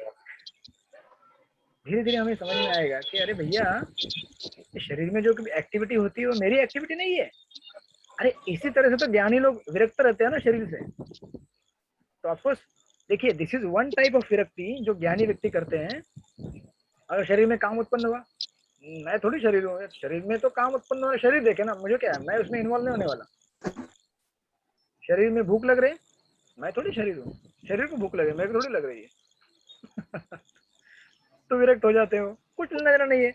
धीरे धीरे हमें समझ में आएगा कि अरे भैया शरीर में जो एक्टिविटी होती है वो मेरी एक्टिविटी नहीं है। अरे इसी तरह से तो ज्ञानी लोग विरक्त रहते हैं ना शरीर से। तो ऑफकोर्स देखिए, this is one type of विरक्ति जो ज्ञानी व्यक्ति करते हैं। अगर शरीर में काम उत्पन्न हुआ, मैं थोड़ी शरीर हूँ, शरीर में तो काम उत्पन्न होना, शरीर देखे ना, मुझे क्या है, मैं उसमें इन्वॉल्व नहीं होने वाला। शरीर में भूख लग रही, मैं थोड़ी शरीर हूँ, शरीर को भूख लगे, मेरे को थोड़ी लग रही है। तो विरक्त हो जाते हो, कुछ नजर नहीं है।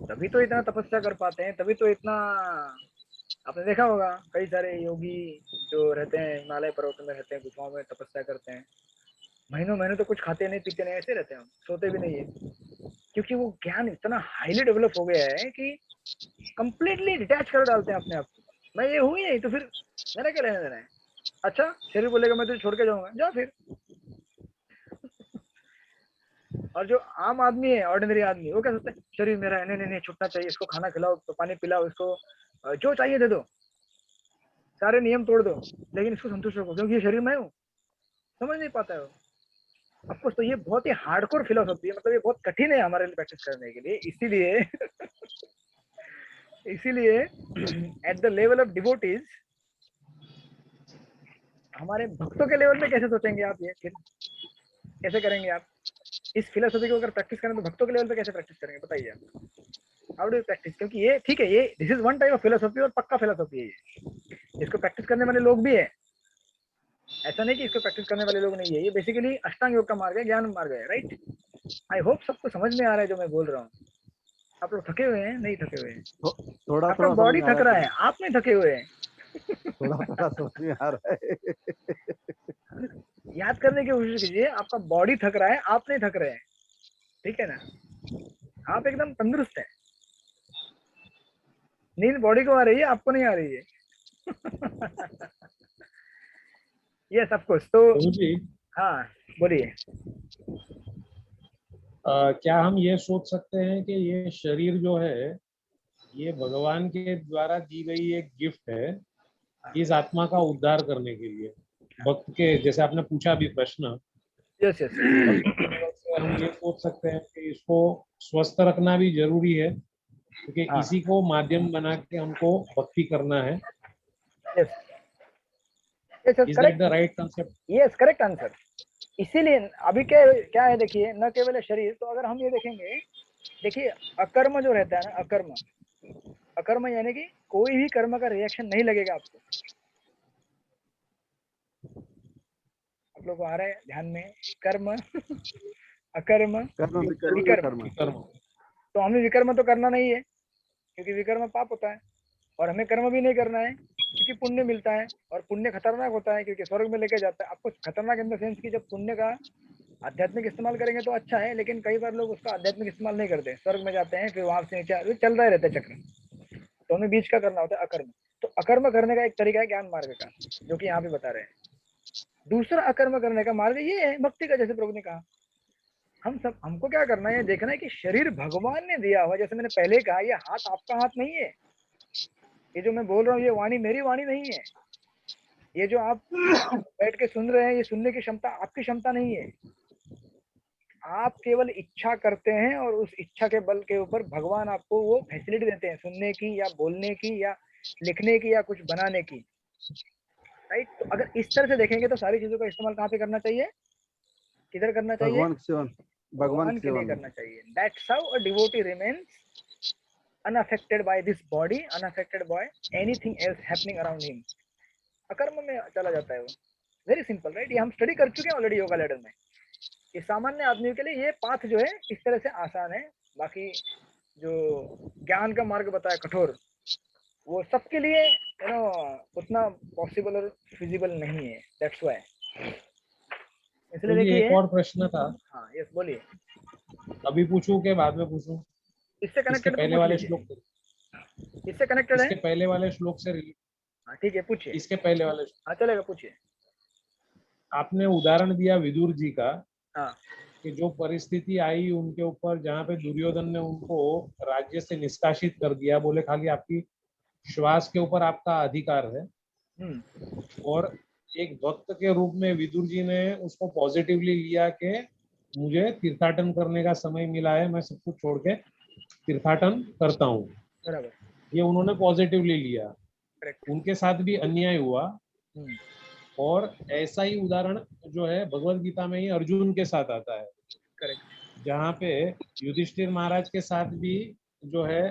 तभी तो इतना तपस्या कर पाते हैं, तभी तो इतना, आपने देखा होगा कई सारे योगी जो रहते हैं हिमालय पर्वतों में रहते हैं, गुफाओं में तपस्या करते हैं, महीनों महीनों तो कुछ खाते नहीं पीते नहीं, ऐसे रहते हैं, सोते भी नहीं है। क्योंकि वो ज्ञान इतना हाईली डेवलप हो गया है कि कंप्लीटली डिटैच कर डालते हैं अपने आप को। मैं ये हूँ ही नहीं, तो फिर मेरा क्या लेना देना है। अच्छा शरीर बोलेगा मैं तुझे छोड़ के जाऊंगा, जा फिर। और जो आम आदमी है, ऑर्डिनरी आदमी, वो क्या सोचता है, शरीर मेरा है, नहीं नहीं नहीं छुटना चाहिए, इसको खाना खिलाओ, तो पानी पिलाओ, इसको जो चाहिए दे दो, सारे नियम तोड़ दो, लेकिन इसको संतुष्ट रखो क्योंकि ये शरीर मैं हूँ। समझ नहीं पाता है वो। ऑफकोर्स तो ये बहुत ही हार्डकोर फिलोसॉफी है, मतलब ये बहुत कठिन है हमारे लिए प्रैक्टिस करने के लिए। इसीलिए at the level of devotees, हमारे भक्तों के लेवल में कैसे सोचेंगे आप, ये फिर कैसे करेंगे आप इस फिलोसॉफी को? अगर प्रैक्टिस करें तो भक्तों के लेवल पे कैसे प्रैक्टिस करेंगे, बताइए आप। How do practice? क्योंकि ये ठीक है, ये this is one type of philosophy और पक्का फिलोसॉफी है ये। इसको प्रैक्टिस करने वाले लोग भी है, ऐसा नहीं कि इसको प्रैक्टिस करने वाले लोग नहीं है। ये बेसिकली अष्टांग योग का मार्ग है, ज्ञान मार्ग है, राइट। आई होप सबको समझ में आ रहा है जो मैं बोल रहा हूँ। आप लोग थके हुए हैं? नहीं थके हुए हैं? थोड़ा आपका थोड़ा समझ बॉडी में आ थक रहा रहा है, आप नहीं थके हुए हैं। थोड़ा थोड़ा समझ में आ रहा है। याद करने की कोशिश कीजिए, आपका बॉडी थक रहा है, आप नहीं थक रहे हैं, ठीक है ना। आप एकदम तंदुरुस्त है, नींद बॉडी को आ रही है, आपको नहीं आ रही है। Yes of course. तो प्रभु जी, हाँ बोलिए। क्या हम ये सोच सकते हैं कि ये शरीर जो है ये भगवान के द्वारा दी गई एक गिफ्ट है इस आत्मा का उद्धार करने के लिए? भक्त के, जैसे आपने पूछा अभी प्रश्न, यस यस हम ये सोच सकते हैं कि इसको स्वस्थ रखना भी जरूरी है क्योंकि हाँ इसी को माध्यम बना के हमको भक्ति करना है। Yes yes is that the correct. Right concept? Yes correct answer. इसीलिए अभी क्या क्या है देखिए, न केवल शरीर, तो अगर हम ये देखेंगे, देखिए अकर्म जो रहता है ना, अकर्म, अकर्म यानी कि कोई भी कर्म का रिएक्शन नहीं लगेगा आपको। आप लोग को आ रहा है ध्यान में? कर्म अकर्म कर्म विकर्म विकर्म। विकर्म। तो हमें विकर्म तो करना नहीं है क्योंकि विकर्म पाप होता है, और हमें कर्म भी नहीं करना है क्योंकि पुण्य मिलता है, और पुण्य खतरनाक होता है क्योंकि स्वर्ग में लेके जाता है आपको। खतरनाक इन द सेंस कि जब पुण्य का आध्यात्मिक इस्तेमाल करेंगे तो अच्छा है, लेकिन कई बार लोग उसका आध्यात्मिक इस्तेमाल नहीं करते, स्वर्ग में जाते हैं, फिर वहां से नीचे चलता ही रहता है चक्र। तो हमें बीच का करना होता है अकर्म। तो अकर्म करने का एक तरीका है ज्ञान मार्ग का, जो कि यहाँ पे बता रहे हैं। दूसरा अकर्म करने का मार्ग ये है भक्ति का, जैसे प्रभु ने कहा। हमको क्या करना है, देखना है कि शरीर भगवान ने दिया हुआ, जैसे मैंने पहले कहा, ये हाथ आपका हाथ नहीं है, ये जो मैं बोल रहा हूँ ये वाणी मेरी वाणी नहीं है, ये जो आप बैठ के सुन रहे हैं ये सुनने की क्षमता आपकी क्षमता नहीं है। आप केवल इच्छा करते हैं और उस इच्छा के बल के ऊपर भगवान आपको वो फैसिलिटी देते हैं सुनने की या बोलने की या लिखने की या कुछ बनाने की, राइट। तो अगर इस तरह से देखेंगे तो सारी चीजों का इस्तेमाल कहाँ पे करना चाहिए, किधर करना चाहिए? भगवान की सेवा, भगवान की के लिए सेवा में। करना चाहिए। That's how a devotee remains unaffected by this body, unaffected by anything else happening around him. अकर्म में चला जाता है वो। Very simple, right. ये हम स्टडी कर चुके हैं ऑलरेडी योगा लैडर में। ये सामान्य आदमियों के लिए ये पाथ जो है इस तरह से आसान है। बाकी जो ज्ञान का मार्ग बताया कठोर, वो सबके लिए उतना पॉसिबल और फिजिबल नहीं है। That's why. इसलिए तो ये देखिए, एक और प्रश्न था, हाँ यस बोलिए। अभी पूछूं के बाद में पूछूं? इससे इसके कनेक्टेड पहले वाले श्लोक इससे कनेक्टेड है। इसके पहले वाले श्लोक से हाँ ठीक है, पूछिए। इसके पहले वाले हाँ चलेगा, पूछिए। आपने उदाहरण दिया विदुर जी का हाँ कि जो परिस्थिति आई उनके ऊपर जहाँ पे दुर्योधन ने उनको राज्य से निष्कासित कर दिया, बोले खाली आपकी श्वास के ऊपर आपका अधिकार है, और एक भक्त के रूप में विदुर जी ने उसको पॉजिटिवली लिया कि मुझे तीर्थाटन करने का समय मिला है, मैं सब कुछ छोड़ के तीर्थाटन करता हूँ, बराबर, ये उन्होंने पॉजिटिवली लिया। करेक्ट। उनके साथ भी अन्याय हुआ, और ऐसा ही उदाहरण जो है भगवत गीता में ही अर्जुन के साथ आता है, करेक्ट। जहाँ पे युधिष्ठिर महाराज के साथ भी जो है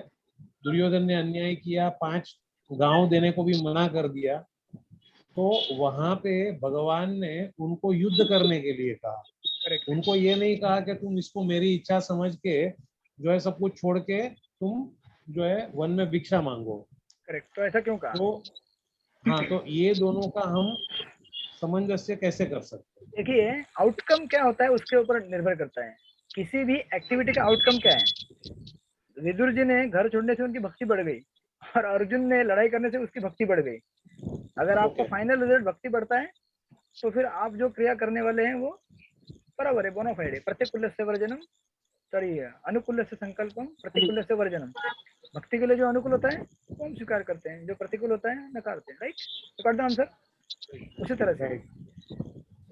दुर्योधन ने अन्याय किया, 5 गांव देने को भी मना कर दिया, तो वहां पे भगवान ने उनको युद्ध करने के लिए कहा। करेक्ट। उनको ये नहीं कहा कि तुम इसको मेरी इच्छा समझ के जो है सब कुछ छोड़ के तुम जो है वन में भिक्षा मांगो। करेक्ट। तो ऐसा क्यों कहा? तो हाँ, तो ये दोनों का हम सामंजस्य कैसे कर सकते हैं? देखिए, आउटकम क्या होता है उसके ऊपर निर्भर करता है। किसी भी एक्टिविटी का आउटकम क्या है। विदुर जी ने घर छोड़ने से उनकी भक्ति बढ़ गई, और अर्जुन ने लड़ाई करने से उसकी भक्ति बढ़ गई। अगर आपका फाइनल रिजल्ट भक्ति बढ़ता है, तो फिर आप जो क्रिया करने वाले हैं वो बराबर है, बोनाफाइड है। प्रतिकूल्यस्य वर्जनम, सॉरी, अनुकूल्यस्य संकल्पम, प्रतिकूल्यस्य वर्जनम। भक्ति के लिए जो अनुकूल होता है वो हम स्वीकार करते हैं, जो प्रतिकूल होता है नकारते हैं। राइट, तो कर दो आंसर उसी तरह से।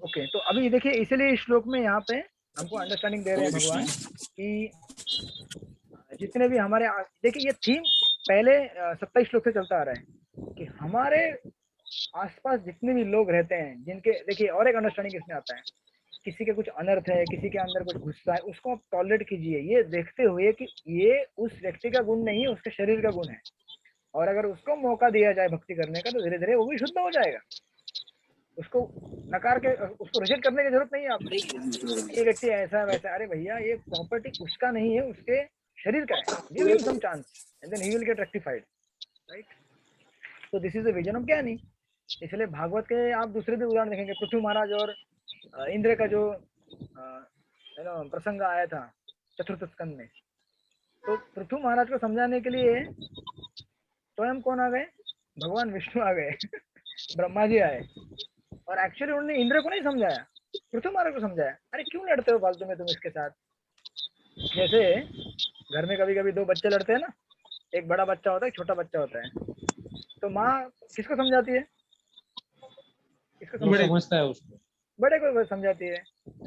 ओके, तो अभी देखिए, इसलिए इस श्लोक में यहाँ पे हमको अंडरस्टैंडिंग दे रहे हैं भगवान कि जितने भी हमारे, देखिए ये थीम पहले 27 श्लोक से चलता आ रहा है कि हमारे आसपास जितने भी लोग रहते हैं जिनके, देखिए और एक अंडरस्टैंडिंग इसमें आता है, किसी के कुछ अनर्थ है, किसी के अंदर कुछ गुस्सा है, उसको आप टॉलरेट कीजिए, ये देखते हुए कि ये उस व्यक्ति का गुण नहीं है, उसके शरीर का गुण है। और अगर उसको मौका दिया जाए भक्ति करने का, तो धीरे धीरे वो भी शुद्ध हो जाएगा। उसको नकार के, उसको रिजेक्ट करने की जरूरत नहीं है आपको। ये व्यक्ति ऐसा वैसा, अरे भैया ये प्रॉपर्टी उसका नहीं है, उसके शरीर का है। Give him some chance and then he will get rectified. Right, तो this is the vision of ज्ञानी। इसलिए भागवत के आप दूसरे भी उदाहरण देखेंगे, पृथु महाराज और इंद्र का जो प्रसंग आया था चतुर्थ स्कंद में, तो पृथु महाराज को समझाने के लिए स्वयं कौन आ गए? भगवान विष्णु आ गए ब्रह्मा जी आए, और एक्चुअली उन्होंने इंद्र को नहीं समझाया, पृथु महाराज को समझाया। अरे क्यों लड़ते हो फालतू में तुम इसके साथ? जैसे घर में कभी कभी 2 बच्चे लड़ते हैं ना, एक बड़ा बच्चा होता है, एक छोटा बच्चा होता है, तो माँ किसको समझाती है? किसको समझता है? उसको, बड़े को समझाती है।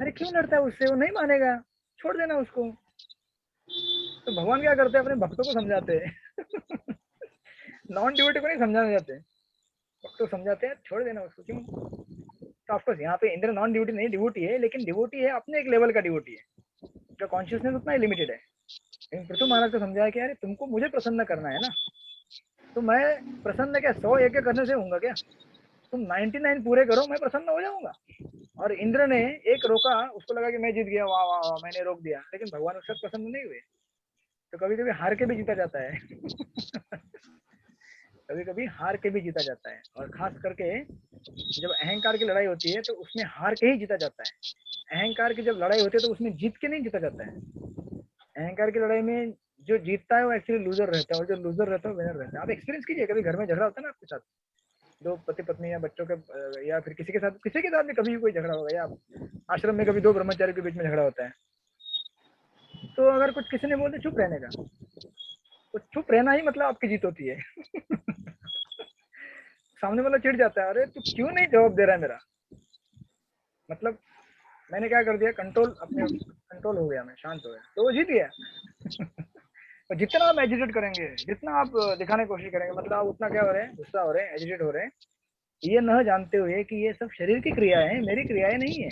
अरे क्यों लड़ता है उससे, वो नहीं मानेगा, छोड़ देना उसको। तो भगवान क्या करते हैं? अपने भक्तों को समझाते हैं नॉन डिवोटी को नहीं समझाने जाते, भक्तों को समझाते हैं, छोड़ देना उसको। क्यों? तो ऑफकोर्स यहाँ पे इंद्र नॉन डिवोटी नहीं, डिवोटी है, लेकिन डिवोटी है अपने एक लेवल का डिवोटी है, जो कॉन्शियसनेस उतना ही लिमिटेड है। लेकिन पृथु महाराज को समझाया कि अरे तुमको मुझे प्रसन्न करना है ना, तो मैं प्रसन्न क्या 100 एक करने से होऊंगा क्या? तुम 99 पूरे करो, मैं प्रसन्न हो जाऊंगा। और इंद्र ने एक रोका, उसको लगा कि मैं जीत गया, वाह वाह वाह, मैंने रोक दिया, लेकिन भगवान उससे प्रसन्न नहीं हुए। तो कभी कभी हार के भी जीता जाता है कभी कभी हार के भी जीता जाता है, और खास करके जब अहंकार की लड़ाई होती है तो उसमें हार के ही जीता जाता है। अहंकार की जब लड़ाई होती है तो उसमें जीत के नहीं जीता जाता है। अहंकार की लड़ाई में जो जीतता है वो एक्चुअली लूजर रहता है, और जो लूजर रहता है वो विनर रहता है। आप एक्सपीरियंस कीजिए, कभी घर में झगड़ा होता है ना आपके साथ, 2 पति पत्नी या बच्चों के, या फिर किसी के साथ भी कभी भी कोई झगड़ा होगा, या आश्रम में कभी 2 ब्रह्मचारी के बीच में झगड़ा होता है, तो अगर कुछ किसी ने बोल दिया चुप रहने का, तो चुप रहना ही मतलब आपकी जीत होती है सामने वाला चिढ़ जाता है, अरे तू क्यों नहीं जवाब दे रहा है मेरा, मतलब मैंने क्या कर दिया, कंट्रोल हो गया, मैं शांत हो गया, तो वो जीत गया और जितना आप एजिटेट करेंगे, जितना आप दिखाने की कोशिश करेंगे, मतलब आप उतना क्या हो रहे हैं, गुस्सा हो रहे हैं, एजिटेट हो रहे हैं, ये न जानते हुए कि ये सब शरीर की क्रियाएं हैं, मेरी क्रियाएं नहीं है।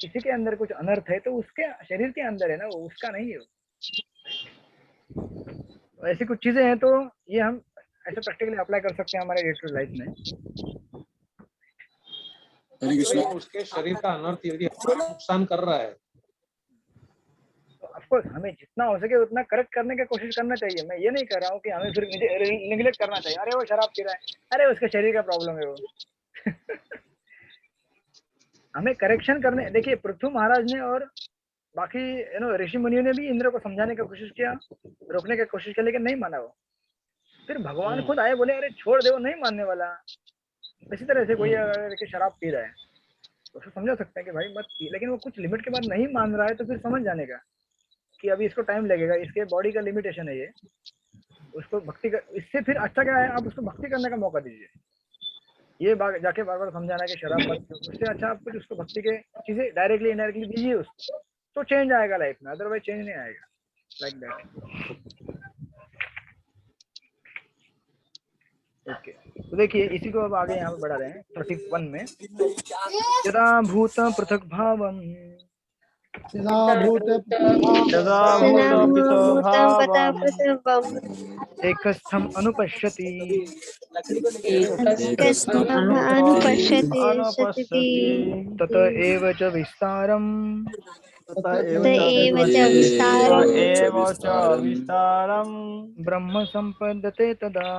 किसी के अंदर कुछ अनर्थ है तो उसके शरीर के अंदर है ना, वो उसका नहीं है। ऐसी कुछ चीजें हैं, तो ये हम ऐसे प्रैक्टिकली अप्लाई कर सकते हैं हमारे डे टू डे लाइफ में। उसके शरीर का अनर्थ यदि नुकसान कर रहा है, तो ऑफकोर्स हमें जितना हो सके उतना करेक्ट करने की कोशिश करना चाहिए। मैं ये नहीं कह रहा हूँ कि हमें फिर निगलेक्ट करना चाहिए, अरे वो शराब पी रहा है, अरे उसके शरीर का प्रॉब्लम है वो हमें करेक्शन करने, देखिए पृथु महाराज ने और बाकी ऋषि मुनियों ने भी इंद्र को समझाने की कोशिश किया, रोकने की कोशिश की, लेकिन नहीं माना वो। फिर भगवान खुद आए, बोले अरे छोड़ दे, वो नहीं मानने वाला। इसी तरह से कोई अगर के शराब पी रहा है तो उसको समझा सकते हैं कि भाई मत पी, लेकिन वो कुछ लिमिट के बाद नहीं मान रहा है तो फिर समझ जाने का कि अभी इसको टाइम लगेगा, इसके बॉडी का लिमिटेशन है ये, उसको भक्ति कर, इससे फिर अच्छा क्या है, आप उसको भक्ति करने का मौका दीजिए। ये जाके बार बार समझाना कि शराब मत पियो, उससे अच्छा आप कुछ उसको भक्ति के चीजें डायरेक्टली इनडायरेक्टली दीजिए उसको, तो चेंज आएगा लाइफ में, अदरवाइज चेंज नहीं आएगा। Like that. ओके, तो देखिए इसी को अब आगे यहाँ पे बढ़ा रहे हैं 31 में। यदा भूत पृथक भावम एकस्थम अनुपश्यति तत एव च विस्तारम ब्रह्म संपद्यते तदा।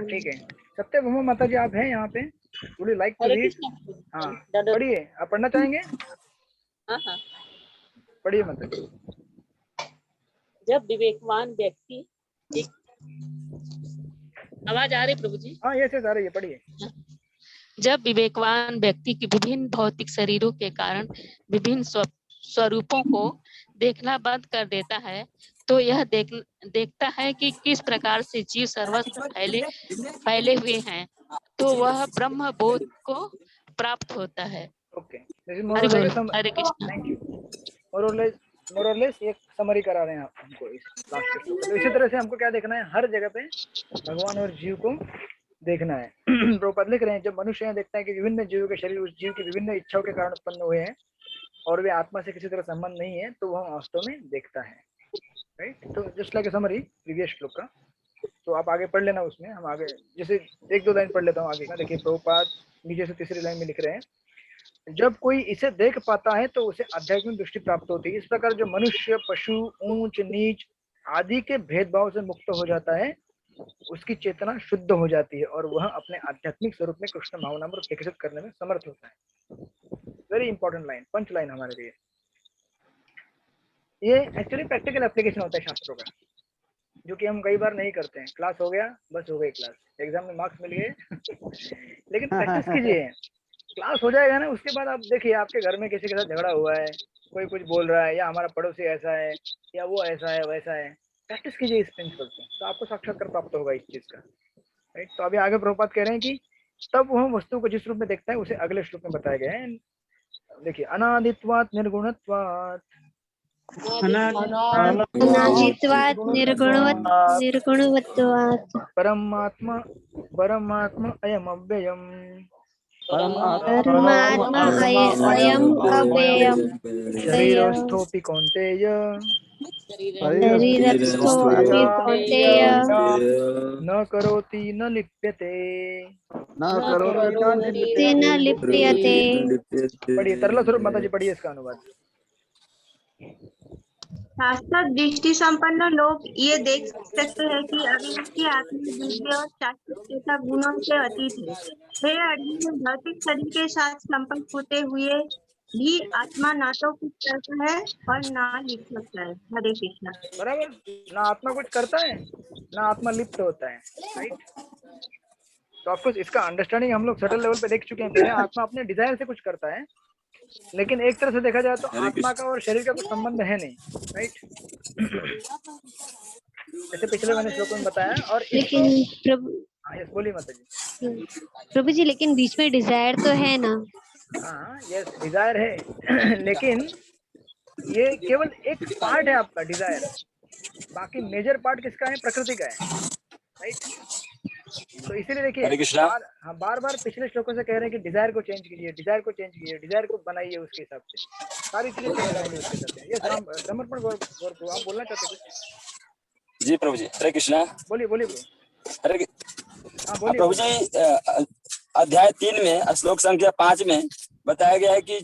ठीक है, सत्यभामा माता जी आप हैं यहाँ पे? Would you like to read? हाँ पढ़िए, आप पढ़ना चाहेंगे? पढ़िए माता जी। जब विवेकवान व्यक्ति आवाज आ रही प्रभु जी? हाँ ये आ रही है, पढ़िए। जब विवेकवान व्यक्ति की विभिन्न भौतिक शरीरों के कारण विभिन्न स्वरूपों को देखना बंद कर देता है तो यह देखता है कि किस प्रकार से जीव सर्वत्र फैले हुए हैं, तो वह ब्रह्म बोध को प्राप्त होता है। Okay, Hare Krishna. Thank you. Morals एक समरी करा रहे हैं आप हमको इस लास्ट के। तो इसी तरह से हमको क्या देखना है, हर जगह पे भगवान और जीव को देखना है। प्रभुपाद लिख रहे हैं, जब मनुष्य देखता है कि विभिन्न जीवों के शरीर उस जीव की विभिन्न इच्छाओं के कारण उत्पन्न हुए हैं और वे आत्मा से किसी तरह संबंध नहीं है, तो वह वास्तव में देखता है। राइट, तो जस्ट लाइक समरी प्रीवियस श्लोक का, तो आप आगे पढ़ लेना। उसमें हम आगे जैसे एक दो लाइन पढ़ लेता हूँ आगे का। देखिए प्रभुपाद नीचे से तीसरी लाइन में लिख रहे हैं, जब कोई इसे देख पाता है तो उसे आध्यात्मिक दृष्टि प्राप्त होती है। इस प्रकार जो मनुष्य पशु ऊंच नीच आदि के भेदभाव से मुक्त हो जाता है, उसकी चेतना शुद्ध हो जाती है और वह अपने आध्यात्मिक स्वरूप में कृष्ण भावनामृत विकसित करने में समर्थ होता है। Very important line, punch line हमारे लिए। ये एक्चुअली प्रैक्टिकल एप्लीकेशन होता है शास्त्रों का, जो कि हम कई बार नहीं करते हैं। क्लास हो गया, बस हो गई क्लास, एग्जाम में मार्क्स मिल गए। लेकिन प्रैक्टिस कीजिए, क्लास हो जाएगा ना, उसके बाद आप देखिए आपके घर में किसी के साथ झगड़ा हुआ है, कोई कुछ बोल रहा है, या हमारा पड़ोसी ऐसा है, या वो ऐसा है वैसा है, प्रैक्टिस कीजिए इस प्रिंसिपल से, तो आपको साक्षात्कार प्राप्त होगा इस चीज का। राइट, तो अभी आगे प्रभुपाद कह रहे हैं कि तब वह वस्तु को जिस रूप में देखता है उसे अगले श्लोक में बताया गया है। देखिए, अनादित्वात् निर्गुणत्वात् निर्गुणवत्वात् परमात्मा अयम् अव्ययम् शरीरस्थोऽपि कौन्तेय न करोति न लिप्यते। पढ़िए तरला स्वरूप माता जी, पढ़िए इसका अनुवाद। शास्त्र दृष्टि संपन्न लोग ये देख सकते हैं कि अविनाशी आत्मा दिव्य और शास्त्र गुणों से अतीत है। हे अर्जुन, भौतिक शरीर के साथ संपर्क होते हुए भी आत्मा ना तो कुछ करता है और ना लिप्त होता है। हरे कृष्णा। बराबर, ना आत्मा कुछ करता है ना आत्मा लिप्त होता है। राइट, तो ऑफकोर्स इसका अंडरस्टैंडिंग हम लोग सटल लेवल पे देख चुके हैं पहले। आत्मा अपने डिजायर से कुछ करता है, लेकिन एक तरह से देखा जाए तो आत्मा का और शरीर का कुछ संबंध है नहीं। राइट, जैसे पिछले मैंने श्लोक में बताया। और लेकिन प्रभु, यस बोलिए माता जी। प्रभु जी, लेकिन बीच में डिजायर तो है ना? हाँ यस, डिजायर है, लेकिन ये केवल एक पार्ट है आपका डिजायर, बाकी मेजर पार्ट किसका है? प्रकृति का है। राइट, तो इसीलिए देखिए बार बार पिछले श्लोकों से कह रहे हैं कि डिजायर को चेंज कीजिए, डिजायर को चेंज कीजिए, डिजायर को बनाइए उसके हिसाब से, सारी चीजें चेंज कराइए उसके हिसाब से। ये समर्पण गौर आप बोलना चाहते कुछ? जी प्रभु जी, हरे कृष्णा। बोलिए बोलिए प्रभु। हरे हाँ बोलिए प्रभु जी। अध्याय 3 में श्लोक संख्या 5 में बताया गया है कि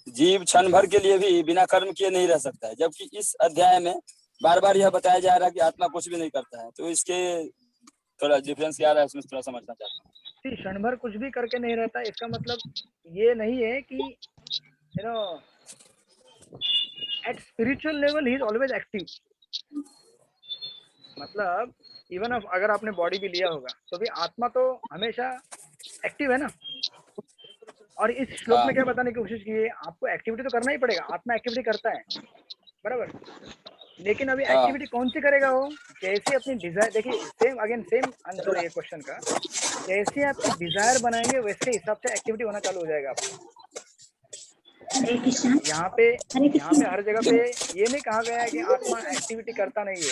जीव क्षण भर के लिए भी बिना कर्म किए नहीं रह सकता है, जबकि इस अध्याय में बार बार यह बताया जा रहा है कि आत्मा कुछ भी नहीं करता है। तो इसके थोड़ा डिफरेंस क्या रहा है, उसमें थोड़ा समझना चाहता हूँ। क्षण भर कुछ भी करके नहीं रहता, इसका मतलब ये नहीं है कि you know at spiritual level he is always active. मतलब इवन अगर आपने बॉडी भी लिया होगा तो भी आत्मा तो हमेशा एक्टिव है ना। और इस श्लोक में क्या बताने की कोशिश की है, आपको एक्टिविटी तो करना ही पड़ेगा, आत्मा एक्टिविटी करता है बराबर, लेकिन अभी एक्टिविटी कौन सी करेगा वो, जैसे अपनी डिजायर, देखिए सेम आंसर है ये क्वेश्चन का, जैसे आपकी डिजायर बनाएंगे वैसे हिसाब से एक्टिविटी होना चालू हो जाएगा आपको। हरे कृष्ण। यहाँ पे हर जगह पे ये नहीं कहा गया है कि आत्मा एक्टिविटी करता नहीं है,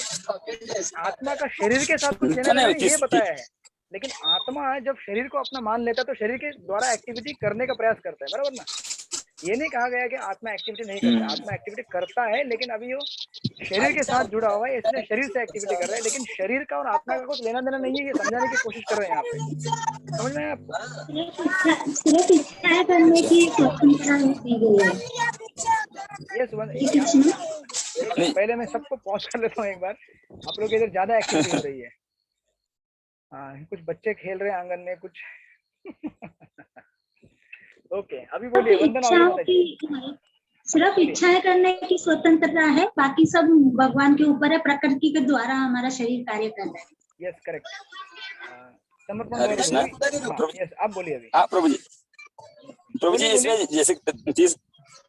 आत्मा का शरीर के साथ कुछ लेना देना नहीं ये बताया है, लेकिन आत्मा जब शरीर को अपना मान लेता है तो शरीर के द्वारा एक्टिविटी करने का प्रयास करता है, बराबर ना। ये नहीं कहा गया कि आत्मा एक्टिविटी नहीं करता, आत्मा एक्टिविटी करता है, लेकिन अभी वो शरीर के साथ जुड़ा हुआ है इसलिए शरीर से एक्टिविटी कर रहा है, लेकिन शरीर का और आत्मा का कुछ लेना देना नहीं है, ये समझाने की कोशिश कर रहे हैं यहाँ पे। समझ में आया आपको? सिर्फ इच्छा करने की स्वतंत्रता दी गई है। ये पहले मैं सबको पॉज कर लेता हूँ एक बार, आप लोग इधर ज्यादा एक्टिविटी हो रही है। हाँ, कुछ बच्चे खेल रहे हैं आंगन में कुछ ओके, अभी बोलिए वंदना। सिर्फ इच्छाएं करने की स्वतंत्रता है, बाकी सब भगवान के ऊपर है, प्रकृति के द्वारा हमारा शरीर कार्य कर रहा है। यस करेक्ट, समर्पण। यस आप बोलिए अभी। हाँ प्रभु जी इसमें जैसे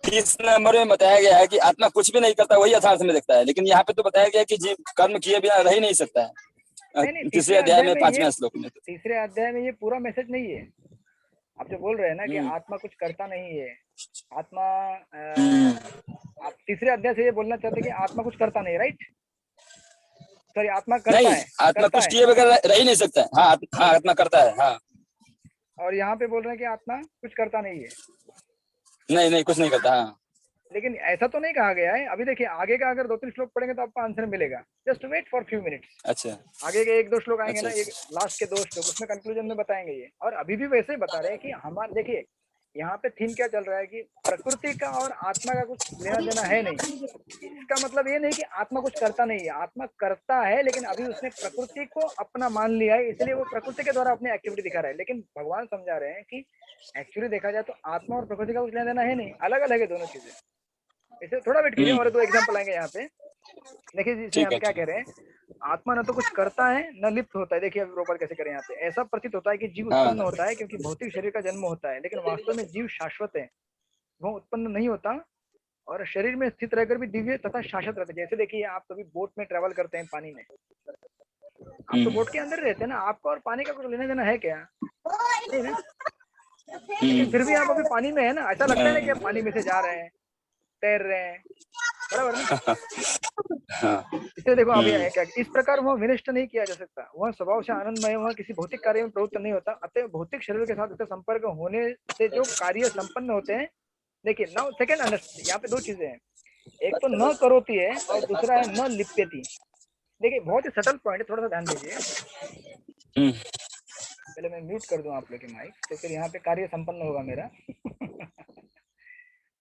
30 नंबर में बताया गया है कि आत्मा कुछ भी नहीं करता, वही यथार्थ में देखता है, लेकिन यहाँ पे तो बताया गया है कि जीव कर्म किए बिना रह ही नहीं सकता है। तीसरे अध्याय में 5वें श्लोक में, तीसरे अध्याय में ये पूरा मैसेज नहीं है। आप जो बोल रहे हैं ना कि आत्मा कुछ करता नहीं है, आत्मा आप तीसरे अध्याय से ये बोलना चाहते हैं कि आत्मा कुछ करता नहीं, राइट? सॉरी, आत्मा करता नहीं, है, आत्मा कुछ किए बगैर रह ही नहीं सकता है। हाँ आत्मा करता है। हाँ, और यहाँ पे बोल रहे हैं कि आत्मा कुछ करता नहीं है। नहीं कुछ नहीं करता। हाँ, लेकिन ऐसा तो नहीं कहा गया है। अभी देखिए आगे का अगर 2-3 श्लोक पढ़ेंगे तो आपको आंसर मिलेगा। Just wait for few minutes. अच्छा, आगे के 1-2 श्लोक आएंगे ना, एक लास्ट के 2 श्लोक, उसमें कंक्लूजन में बताएंगे ये। और अभी भी वैसे ही बता रहे हैं कि हमारे, देखिए यहाँ पे थीम क्या चल रहा है कि प्रकृति का और आत्मा का कुछ लेना देना है नहीं। इसका मतलब ये नहीं कि आत्मा कुछ करता नहीं है, आत्मा करता है, लेकिन अभी उसने प्रकृति को अपना मान लिया है, इसलिए वो प्रकृति के द्वारा अपनी एक्टिविटी दिखा रहा है। लेकिन भगवान समझा रहे हैं कि एक्चुअली देखा जाए तो आत्मा और प्रकृति का कुछ लेना देना है नहीं, अलग अलग है दोनों चीजें। इसे थोड़ा वेट कीजिए और 2 एग्जाम्पल आएंगे यहाँ पे। देखिए जिसमें हम क्या कह रहे हैं, आत्मा न तो कुछ करता है न लिप्त होता है। देखिए अभी कैसे करें यहाँ पे, ऐसा प्रतीत होता है कि जीव उत्पन्न होता है क्योंकि भौतिक शरीर का जन्म होता है, लेकिन वास्तव में जीव शाश्वत है, वो उत्पन्न नहीं होता और शरीर में स्थित रहकर भी दिव्य तथा शाश्वत रहते हैं। जैसे देखिए आप कभी बोट में ट्रेवल करते हैं पानी में, आप तो बोट के अंदर रहते हैं ना, आपको और पानी का कुछ लेना देना है क्या? नहीं ना, लेकिन फिर भी आप अभी पानी में है ना, ऐसा लगता है कि आप पानी में से जा रहे हैं, तैर रहे हैं, बराबर ना। इसलिए देखो अभी क्या, इस प्रकार वह विनष्ट नहीं किया जा सकता, वह स्वभाव से आनंदमय, वह किसी भौतिक कार्य में प्रवृत्त नहीं होता। अतः भौतिक शरीर के साथ उसका संपर्क होने से जो कार्य संपन्न होते हैं, देखिए नाउ सेकंड अंडरस्टैंड, यहाँ पे 2 चीजें हैं, एक तो न करोती है और दूसरा है न लिप्यति। देखिए बहुत ही सटल पॉइंट है, थोड़ा सा ध्यान दीजिए। पहले मैं म्यूट कर दूं आप लोग की माइक, तो फिर यहाँ पे कार्य संपन्न होगा मेरा।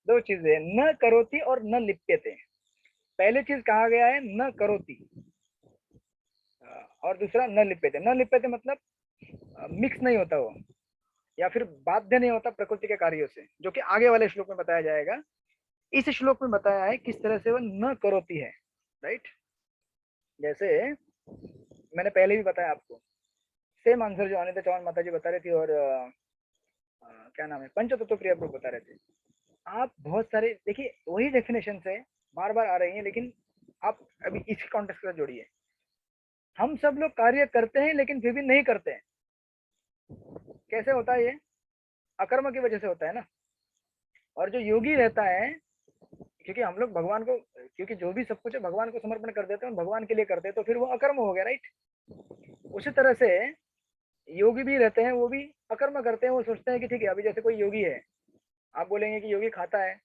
2 चीजें, न करोती और न लिप्यते। पहले चीज कहा गया है न करोती, और दूसरा न लिप्यते। न लिप्यते मतलब मिक्स नहीं होता वो, या फिर बाध्य नहीं होता प्रकृति के कार्यों से, जो कि आगे वाले श्लोक में बताया जाएगा। इस श्लोक में बताया है किस तरह से वो न करोती है, राइट? जैसे मैंने पहले भी बताया आपको, सेम आंसर जो अनिता चौहान माता जी बता रही थी और क्या नाम है, पंचतत्व प्रिया प्रभु बता रहे थे। आप बहुत सारे देखिए वही डेफिनेशन से बार बार आ रही हैं, लेकिन आप अभी इस कॉन्टेक्स्ट के साथ जोड़िए। हम सब लोग कार्य करते हैं लेकिन फिर भी नहीं करते हैं। कैसे होता है ये? अकर्म की वजह से होता है ना। और जो योगी रहता है, क्योंकि हम लोग भगवान को, क्योंकि जो भी सब कुछ है भगवान को समर्पण कर देते हैं, भगवान के लिए करते हैं, तो फिर वो अकर्म हो गया, राइट? उसी तरह से योगी भी रहते हैं, वो भी अकर्म करते हैं। वो सोचते हैं कि ठीक है, अभी जैसे कोई योगी है, आप बोलेंगे कि योगी खाता है,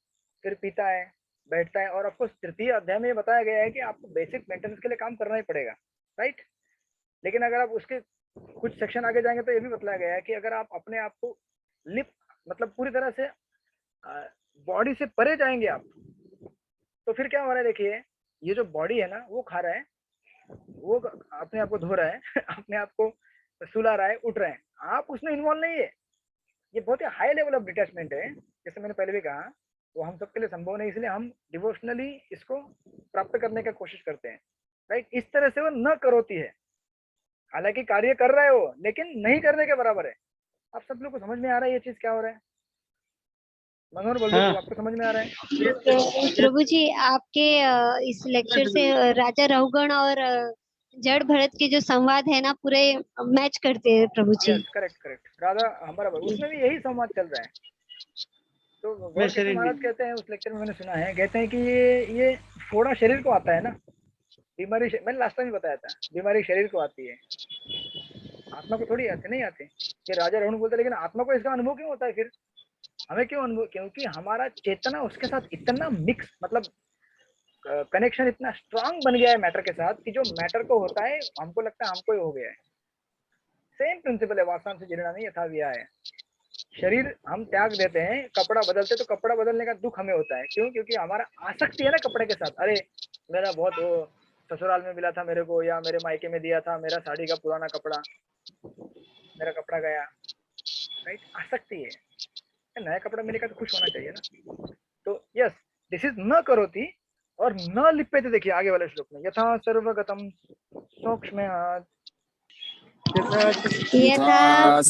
फिर पीता है, बैठता है, और आपको 3 अध्याय में ये बताया गया है कि आपको बेसिक मेंटेनेंस के लिए काम करना ही पड़ेगा, राइट? लेकिन अगर आप उसके कुछ सेक्शन आगे जाएंगे तो ये भी बताया गया है कि अगर आप अपने आप को मतलब पूरी तरह से बॉडी से परे जाएंगे आप, तो फिर क्या हो रहा है? देखिए ये जो बॉडी है ना, वो खा रहा है, वो अपने आप को धो रहा है, अपने आप को सुला रहा है, उठ रहे हैं, आप उसमें इन्वॉल्व नहीं है। ये बहुत ही हाई लेवल ऑफ डिटैचमेंट है, जैसे मैंने पहले भी कहा, वो हम सबके लिए संभव नहीं, इसलिए हम डिवोशनली इसको प्राप्त करने का कोशिश करते हैं, राइट। इस तरह से वो न करोती है, हालांकि कार्य कर रहे हो लेकिन नहीं करने के बराबर है। आप सब लोग को समझ में आ रहा है ये चीज क्या हो रहा है? मनोहर बोल दो, आपको समझ में आ रहा है? प्रभु जी, आपके इस लेक्चर से राजा रहुगण और जड़ भरत के जो संवाद है ना, पूरे मैच करते हैं प्रभु जी। यस, करेक्ट करेक्ट, राधा हमारा उसमें भी यही संवाद चल रहा है। तो गौरकिशन महाराज कहते हैं, उस लेक्चर में मैंने सुना है, कहते हैं कि ये फोड़ा शरीर को आता है ना, बीमारी, मैंने लास्ट टाइम बताया था, बीमारी शरीर को आती है, आत्मा को थोड़ी आती, नहीं आती। ये राजा रहुगण बोलते, लेकिन आत्मा को इसका अनुभव क्यों होता है फिर? हमें क्यों अनुभव? क्योंकि हमारा चेतना उसके साथ इतना मिक्स, मतलब कनेक्शन इतना स्ट्रांग बन गया है मैटर के साथ, कि जो मैटर को होता है हमको लगता है हमको ही हो गया है। सेम प्रिंसिपल है, वासना से जीर्णा नहीं यथा व्याह है। शरीर हम त्याग देते हैं, कपड़ा बदलते, तो कपड़ा बदलने का दुख हमें होता है, क्यों? क्योंकि हमारा आसक्ति है ना कपड़े के साथ। अरे मेरा बहुत वो ससुराल में मिला था मेरे को, या मेरे मायके में दिया था, मेरा साड़ी का पुराना कपड़ा, मेरा कपड़ा गया, राइट। आसक्ति है, नया कपड़ा मिलेगा तो खुश होना चाहिए ना। तो यस, दिस इज न करोति और न लिप्यते। देखिए आगे वाले श्लोक में, यथा सर्वगतम सूक्ष्मयात् यथा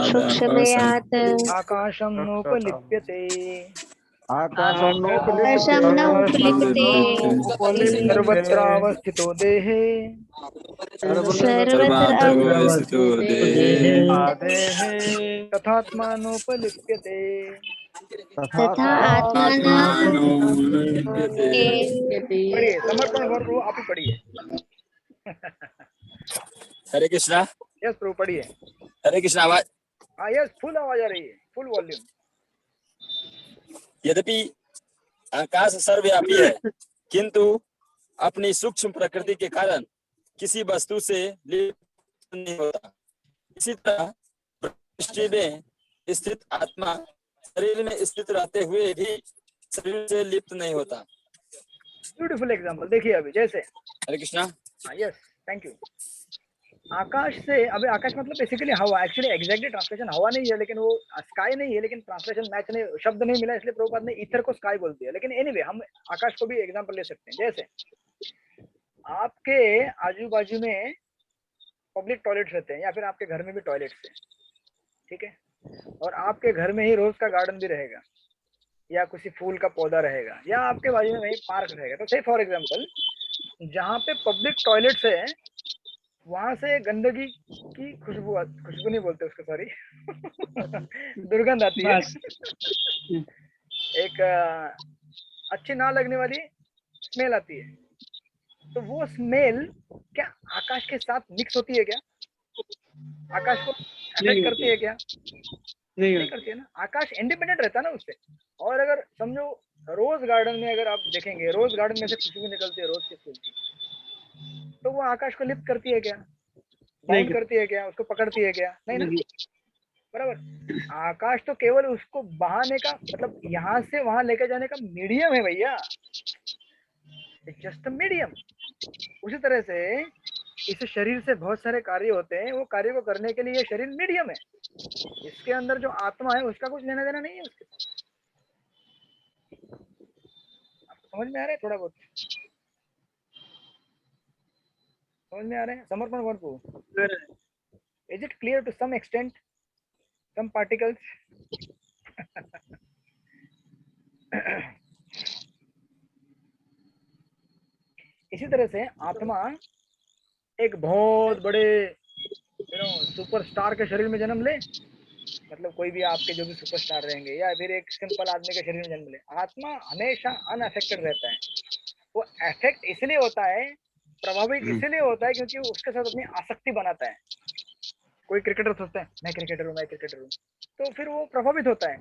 सूक्ष्मयात् आकाशं नोपलिप्यते, आकाशं नोपलिप्यते, सर्वत्रावस्थितो देहे, तथात्मानोपलिप्यते, तथा पढ़िए समर्पण गौर प्रभु, आप ही पढ़िए। हरे कृष्णा। यस प्रभु, पढ़िए। हरे कृष्णा। आवाज? हाँ यस, फुल आवाज आ रही है, फुल वॉल्यूम। यद्यपि आकाश सर्वव्यापी है, किंतु अपनी सूक्ष्म प्रकृति के कारण किसी वस्तु से लिप्त नहीं होता। इसी तरह दृष्टि में स्थित आत्मा शरीर में स्थित रहते हुए भी शरीर से लिप्त नहीं होता। ब्यूटीफुल एग्जांपल देखिए अभी, जैसे Hare Krishna. Yes, thank you. आकाश से, अभी आकाश मतलब बेसिकली हवा, एक्चुअली एग्जैक्टली ट्रांसलेशन हवा नहीं है, लेकिन वो स्काई नहीं है, लेकिन ट्रांसलेशन मैच नहीं, शब्द नहीं मिला, इसलिए प्रभुपाद ने ईथर को स्काई बोल दिया। लेकिन एनीवे हम आकाश को भी एग्जांपल ले सकते हैं। जैसे आपके आजू बाजू में पब्लिक टॉयलेट्स रहते हैं, या फिर आपके घर में भी टॉयलेट्स है, ठीक है, और आपके घर में ही रोज का गार्डन भी रहेगा, या किसी फूल का पौधा रहेगा, या आपके बाजू में वही पार्क रहेगा। तो से फॉर एग्जाम्पल जहाँ पे पब्लिक टॉयलेट्स है, वहां से गंदगी की खुशबू नहीं बोलते उसको, सॉरी दुर्गंध आती है एक अच्छी ना लगने वाली स्मेल आती है। तो वो स्मेल क्या आकाश के साथ मिक्स होती है क्या? आकाश को अफेक्ट करती है क्या? नहीं करती है ना। आकाश इंडिपेंडेंट रहता है ना उससे। और अगर समझो रोज गार्डन में अगर आप देखेंगे, रोज गार्डन में से खुशबू निकलती है रोज के फूल की, तो वो आकाश को लिफ्ट करती है क्या? बाउंड करती है क्या? उसको पकड़ती है क्या? नहीं ना, बराबर। आकाश तो केवल उसको बहाने का, मतलब यहाँ से वहां लेके जाने का मीडियम है भैया, इट्स जस्ट अ मीडियम। उसी तरह से इस शरीर से बहुत सारे कार्य होते हैं, वो कार्य को करने के लिए ये शरीर मीडियम है। इसके अंदर जो आत्मा है उसका कुछ लेना देना नहीं है उसके साथ। आपको समझ में आ रहा है? थोड़ा बहुत समझ में आ रहा है? समर्पण कौन को? Is it clear to some extent, some particles? इसी तरह से आत्मा एक बहुत बड़े सुपरस्टार के शरीर में जन्म ले, मतलब कोई भी आपके जो भी सुपरस्टार रहेंगे, या फिर एक सिंपल आदमी के शरीर में जन्म ले, आत्मा हमेशा अनअफेक्टेड रहता है। वो अफेक्ट इसलिए होता है, प्रभावित इसलिए होता है, क्योंकि उसके साथ अपनी आसक्ति बनाता है। कोई क्रिकेटर सोचता है मैं क्रिकेटर हूँ, मैं क्रिकेटर हूँ, तो फिर वो प्रभावित होता है।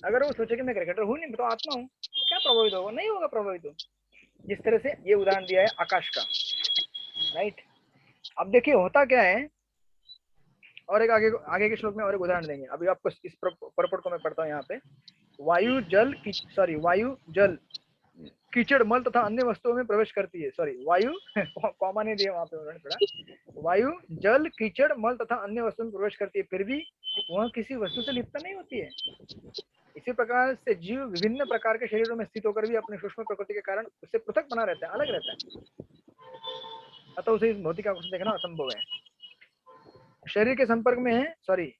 अगर वो सोचे कि मैं क्रिकेटर हूँ नहीं, तो आत्मा हूँ, तो क्या प्रभावित होगा? नहीं होगा प्रभावित हो। जिस तरह से ये उदाहरण दिया है आकाश का, राइट। अब देखिए होता क्या है, और एक आगे के श्लोक में और एक उदाहरण देंगे। अभी आपको इस परपट को मैं पढ़ता हूँ यहाँ पे। वायु जल कीचड़ मल तथा अन्य वस्तुओं में प्रवेश करती है। सॉरी, वायु कॉमा नहीं दिया वहां पे उन्होंने पढ़ा। वायु, जल, कीचड़, मल तथा अन्य वस्तुओं में प्रवेश करती है, फिर भी वह किसी वस्तु से लिप्त नहीं होती है। इसी प्रकार से जीव विभिन्न प्रकार के शरीरों में स्थित होकर भी अपने सूक्ष्म प्रकृति के कारण उससे पृथक बना रहता है, अलग रहता है, अतः उसे इस भौतिक आंखों से देखना असंभव है। शरीर के संपर्क में है, सॉरी,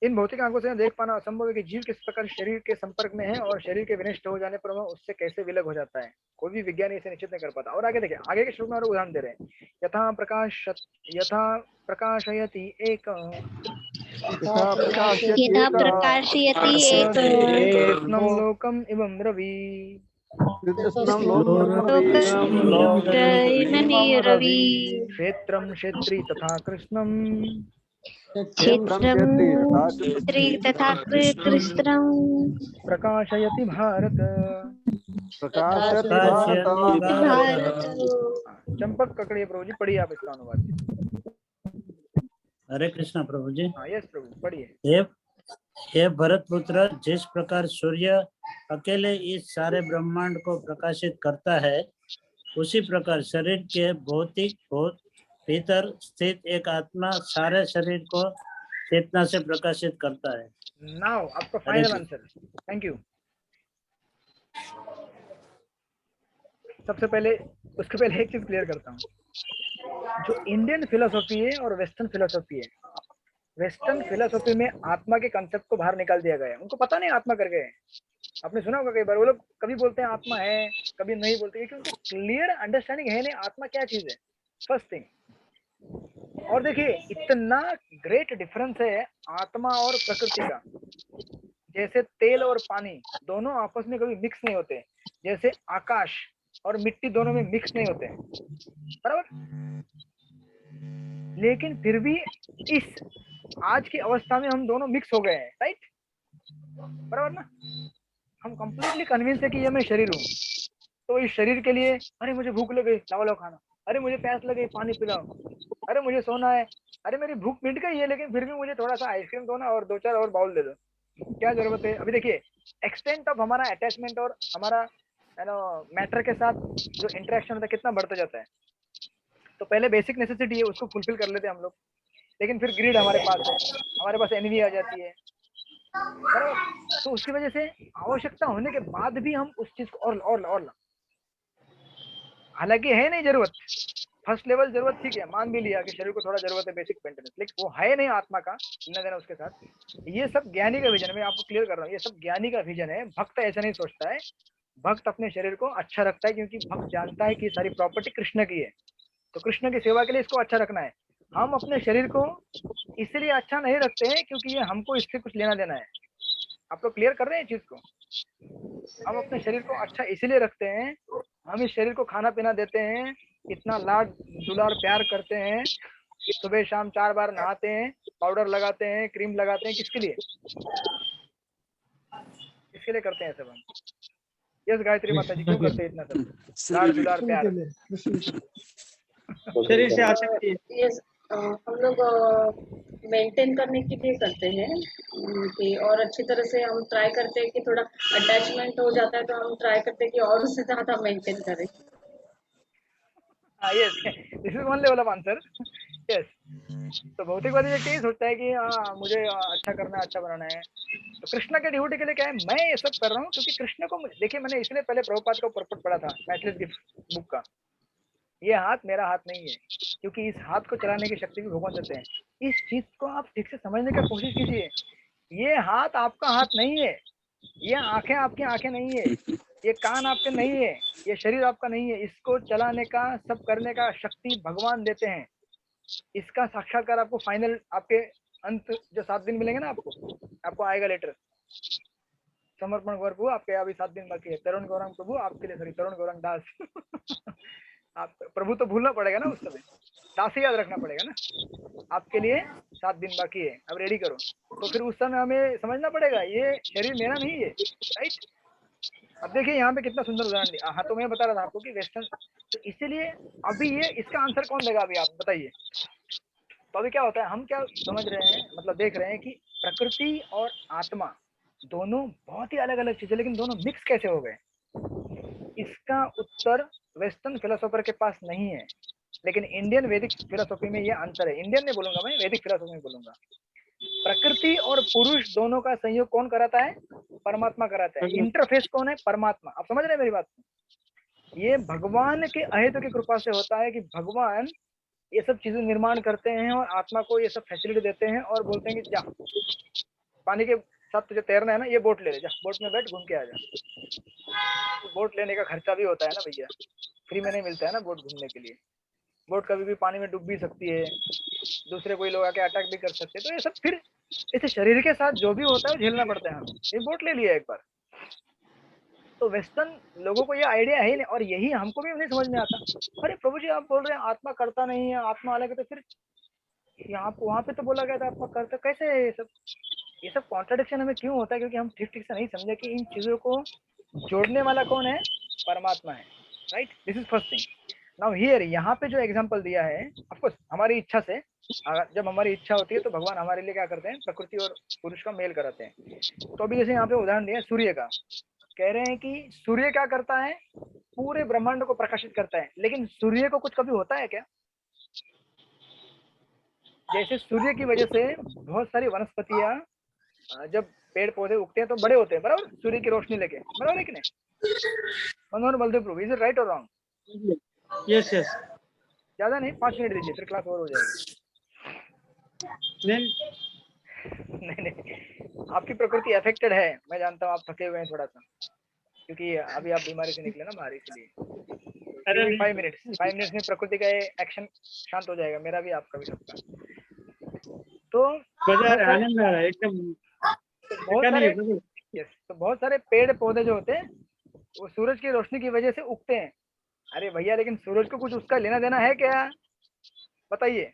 इन भौतिक आंखों से देख पाना असंभव है कि जीव किस प्रकार शरीर के संपर्क में है और शरीर के विनष्ट हो जाने पर वह उससे कैसे विलग हो जाता है। कोई भी विज्ञानी इसे निश्चित नहीं कर पाता। और आगे देखिए, आगे के श्लोक में और उदाहरण दे रहे हैं। यथा प्रकाशयति एक कृष्णं लोकम इवं रवि क्षेत्रं क्षेत्री तथा कृष्णं तथा कृष्णं प्रकाशयति भारत। चंपक ककड़िए प्रभु जी, पढ़िए आप इसका अनुवाद। हरे कृष्णा प्रभु जी। हाँ, यस प्रभु, पढ़िए। हे भरत पुत्र, जिस प्रकार सूर्य अकेले इस सारे ब्रह्मांड को प्रकाशित करता है, उसी प्रकार शरीर के भौतिक भीतर स्थित एक आत्मा सारे शरीर को चेतना से प्रकाशित करता है। नाउ आपका फाइनल आंसर। Thank you. सबसे पहले, उसके पहले एक चीज क्लियर करता हूँ। जो इंडियन फिलोसॉफी है और वेस्टर्न फिलोसॉफी है, वेस्टर्न फिलोसॉफी में आत्मा के कंसेप्ट को बाहर निकाल दिया गया है। उनको पता नहीं आत्मा कर गए। आपने सुना होगा कई बार, वो लोग कभी बोलते हैं आत्मा है, कभी नहीं बोलते, क्योंकि उनको क्लियर अंडरस्टैंडिंग है नहीं आत्मा क्या चीज है, फर्स्ट थिंग। और देखिए, इतना ग्रेट डिफरेंस है आत्मा और प्रकृति का। जैसे तेल और पानी दोनों आपस में कभी मिक्स नहीं होते, जैसे आकाश और मिट्टी दोनों में मिक्स नहीं होते, बराबर। लेकिन फिर भी इस आज की अवस्था में हम दोनों मिक्स हो गए हैं, राइट, बराबर ना। हम कंप्लीटली कन्विंस है कि ये मैं शरीर हूँ। तो इस शरीर के लिए, अरे मुझे भूख लग गई, लाओ लाओ खाना, अरे मुझे प्यास लग गई, पानी पिलाओ, अरे मुझे सोना है, अरे मेरी भूख मिट गई है लेकिन फिर भी मुझे थोड़ा सा आइसक्रीम दो ना, और 2-4 और बाउल दे दो, क्या जरूरत है। अभी देखिए, एक्सटेंट ऑफ हमारा अटैचमेंट और हमारा मैटर के साथ जो इंटरेक्शन होता है कितना बढ़ता जाता है। तो पहले बेसिक नेसेसिटी है, उसको फुलफिल कर लेते हैं हम लोग, लेकिन फिर ग्रीड हमारे पास है, हमारे पास एनवी आ जाती है, बराबर। तो उसकी वजह से आवश्यकता होने के बाद भी हम उस चीज को और हालांकि है नहीं जरूरत, फर्स्ट लेवल जरूरत ठीक है, मान भी लिया कि शरीर को थोड़ा जरूरत है बेसिक मेंटेनेंस, लेकिन वो है नहीं आत्मा का लेना देना उसके साथ। ये सब ज्ञानी का विजन है, मैं आपको क्लियर कर रहा हूँ, ये सब ज्ञानी का विजन है। भक्त ऐसा नहीं सोचता है। भक्त अपने शरीर को अच्छा रखता है क्योंकि भक्त जानता है कि सारी प्रॉपर्टी कृष्ण की है, तो कृष्ण की सेवा के लिए इसको अच्छा रखना है। हम अपने शरीर को इसलिए अच्छा नहीं रखते हैं क्योंकि ये हमको इससे कुछ लेना देना है। आप लोग क्लियर कर रहे हैं चीज को। हम अपने शरीर को अच्छा इसलिए रखते हैं, हम इस शरीर को खाना पीना देते हैं, इतना लाड दुलार प्यार करते हैं, सुबह शाम 4 बार नहाते हैं, पाउडर लगाते हैं, क्रीम लगाते हैं, किसके लिए? किसके लिए करते हैं सब हम? यस गायत्री माता जी, क्यों करते हैं इतना सब लाड दुलार प्यार? शरीर से आसक्ति हम लोग मेंटेन करने के लिए करते हैं कि और अच्छी तरह से हम ट्राई करते हैं कि थोड़ा अटैचमेंट हो जाता है तो हम ट्राई करते हैं कि और उससे ज्यादा मेंटेन करें। Yes, this is one level of answer. Yes, तो भौतिकवादी व्यक्ति यही सोचता है कि मुझे अच्छा करना है, अच्छा बनाना है। तो कृष्ण के ड्यूटी के लिए क्या है, मैं ये सब कर रहा हूँ क्योंकि कृष्ण को देखिए, मैंने इसलिए पहले प्रभुपाद का परपट पढ़ा था मैथलिस गिफ्ट बुक का, ये हाथ मेरा हाथ नहीं है, क्योंकि इस हाथ को चलाने की शक्ति भी भगवान देते हैं। इस चीज को आप ठीक से समझने की कोशिश कीजिए। ये हाथ आपका हाथ नहीं है, ये आंखें आपकी आंखें नहीं है, ये कान आपके नहीं है, ये शरीर आपका नहीं है। इसको चलाने का, सब करने का शक्ति भगवान देते हैं। इसका साक्षात्कार आपको फाइनल, आपके अंत जो 7 दिन मिलेंगे ना, आपको आएगा लेटर। समर्पण गौर प्रभु, आपके अभी 7 दिन बाकी है। तरुण गौरंग प्रभु आपके लिए, सॉरी तरुण गौरंग दास आप प्रभु तो भूलना पड़ेगा ना, उस समय दास ही याद रखना पड़ेगा ना। आपके लिए 7 दिन बाकी है, अब रेडी करो। तो फिर उस समय हमें समझना पड़ेगा ये शरीर मेरा नहीं है, राइट। अब देखिए यहाँ पे कितना सुंदर उदाहरण दिया। हाँ, तो मैं बता रहा था आपको कि वेस्टर्न, तो इसीलिए अभी ये इसका आंसर कौन देगा, अभी आप बताइए। तो अभी क्या होता है, हम क्या समझ रहे हैं, मतलब देख रहे हैं कि प्रकृति और आत्मा दोनों बहुत ही अलग अलग चीजें, लेकिन दोनों मिक्स कैसे हो गए। इसका उत्तर वेस्टर्न फिलोसोफर के पास नहीं है, लेकिन इंडियन वैदिक फिलोसॉफी में ये आंसर है। इंडियन नहीं बोलूंगा मैं, वैदिक फिलोसॉफी में बोलूंगा। प्रकृति और पुरुष दोनों का संयोग कौन कराता है? परमात्मा कराता है। इंटरफेस कौन है? परमात्मा। आप समझ रहे हैं मेरी बात? ये भगवान के अहेतु की कृपा से होता है कि भगवान ये सब चीजें निर्माण करते हैं और आत्मा को ये सब फैसिलिटी देते हैं और बोलते हैं कि जा पानी के साथ तुझे तैरना है ना, ये बोट ले ले, जा बोट में बैठ घूम के आ जा। तो बोट लेने का खर्चा भी होता है ना भैया, फ्री में नहीं मिलता है ना बोट घूमने के लिए। बोट कभी भी पानी में डूब भी सकती है, दूसरे कोई लोग आके अटैक भी कर सकते हैं। तो ये सब फिर इस शरीर के साथ जो भी होता है झेलना पड़ता है हमें। ये बोट ले लिया एक बार, तो वेस्टर्न लोगों को ये आइडिया है ही नहीं, और यही हमको भी नहीं समझ में आता। अरे प्रभु जी आप बोल रहे हैं आत्मा करता नहीं है, आत्मा अलग है, तो फिर यहाँ वहाँ पे तो बोला गया था आत्मा करता, कैसे है ये सब कॉन्ट्रडिक्शन हमें क्यों होता है? क्योंकि हम ठीक ठीक से नहीं समझे कि इन चीजों को जोड़ने वाला कौन है? परमात्मा है, right? This is first thing. Now here यहाँ पे जो एग्जांपल दिया है, ऑफ कोर्स हमारी इच्छा से, जब हमारी इच्छा होती है तो भगवान हमारे लिए क्या करते हैं? प्रकृति और पुरुष का मेल कराते हैं। तो अभी जैसे यहाँ पे उदाहरण दिया सूर्य का, कह रहे हैं कि सूर्य क्या करता है? पूरे ब्रह्मांड को प्रकाशित करता है। लेकिन सूर्य को कुछ कभी होता है क्या? जैसे सूर्य की वजह से बहुत सारी वनस्पतियां, जब पेड़ पौधे उगते हैं तो बड़े होते हैं, बराबर? सूर्य की रोशनी लेके, बराबर है कि नहीं? मनोहर बलदेव प्रभु, इज इट राइट और रॉन्ग? Yes yes. ज्यादा नहीं, 5 मिनट दीजिए, फिर क्लास ओवर हो जाएगी। नहीं, आपकी प्रकृति अफेक्टेड है, मैं जानता हूँ। आप थके हुए हैं थोड़ा सा, क्योंकि अभी आप बीमारी से निकले ना बाहर, इसलिए। अरे 5 मिनट्स में प्रकृति का एक्शन शांत हो जाएगा, मेरा भी, आपका भी, सबका। तो आनंद आ रहा है एकदम। तो बहुत सारे पेड़ पौधे जो होते हैं वो सूरज की रोशनी की वजह से उगते हैं। अरे भैया, लेकिन सूरज को कुछ उसका लेना देना है क्या? बताइए,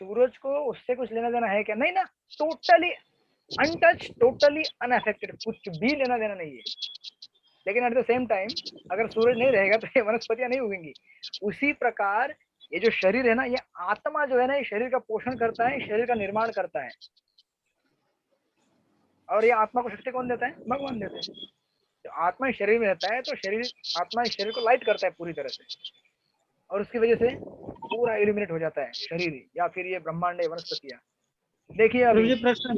सूरज को उससे कुछ लेना देना है क्या? नहीं ना। टोटली अनटच, टोटली अनअफेक्टेड, कुछ भी लेना देना नहीं है। लेकिन एट द सेम टाइम अगर सूरज नहीं रहेगा तो ये वनस्पतियां नहीं उगेंगी। उसी प्रकार ये जो शरीर है ना, ये आत्मा जो है ना, ये शरीर का पोषण करता है, शरीर का निर्माण करता है। और ये आत्मा को शक्ति कौन देता है? भगवान देते हैं। तो आत्मा शरीर में रहता है तो शरीर, आत्मा इस शरीर को लाइट करता है पूरी तरह से, और उसकी वजह से पूरा इल्यूमिनेट हो जाता है शरीर, या फिर ये ब्रह्मांड, वनस्पतियां। देखिए अभी प्रश्न,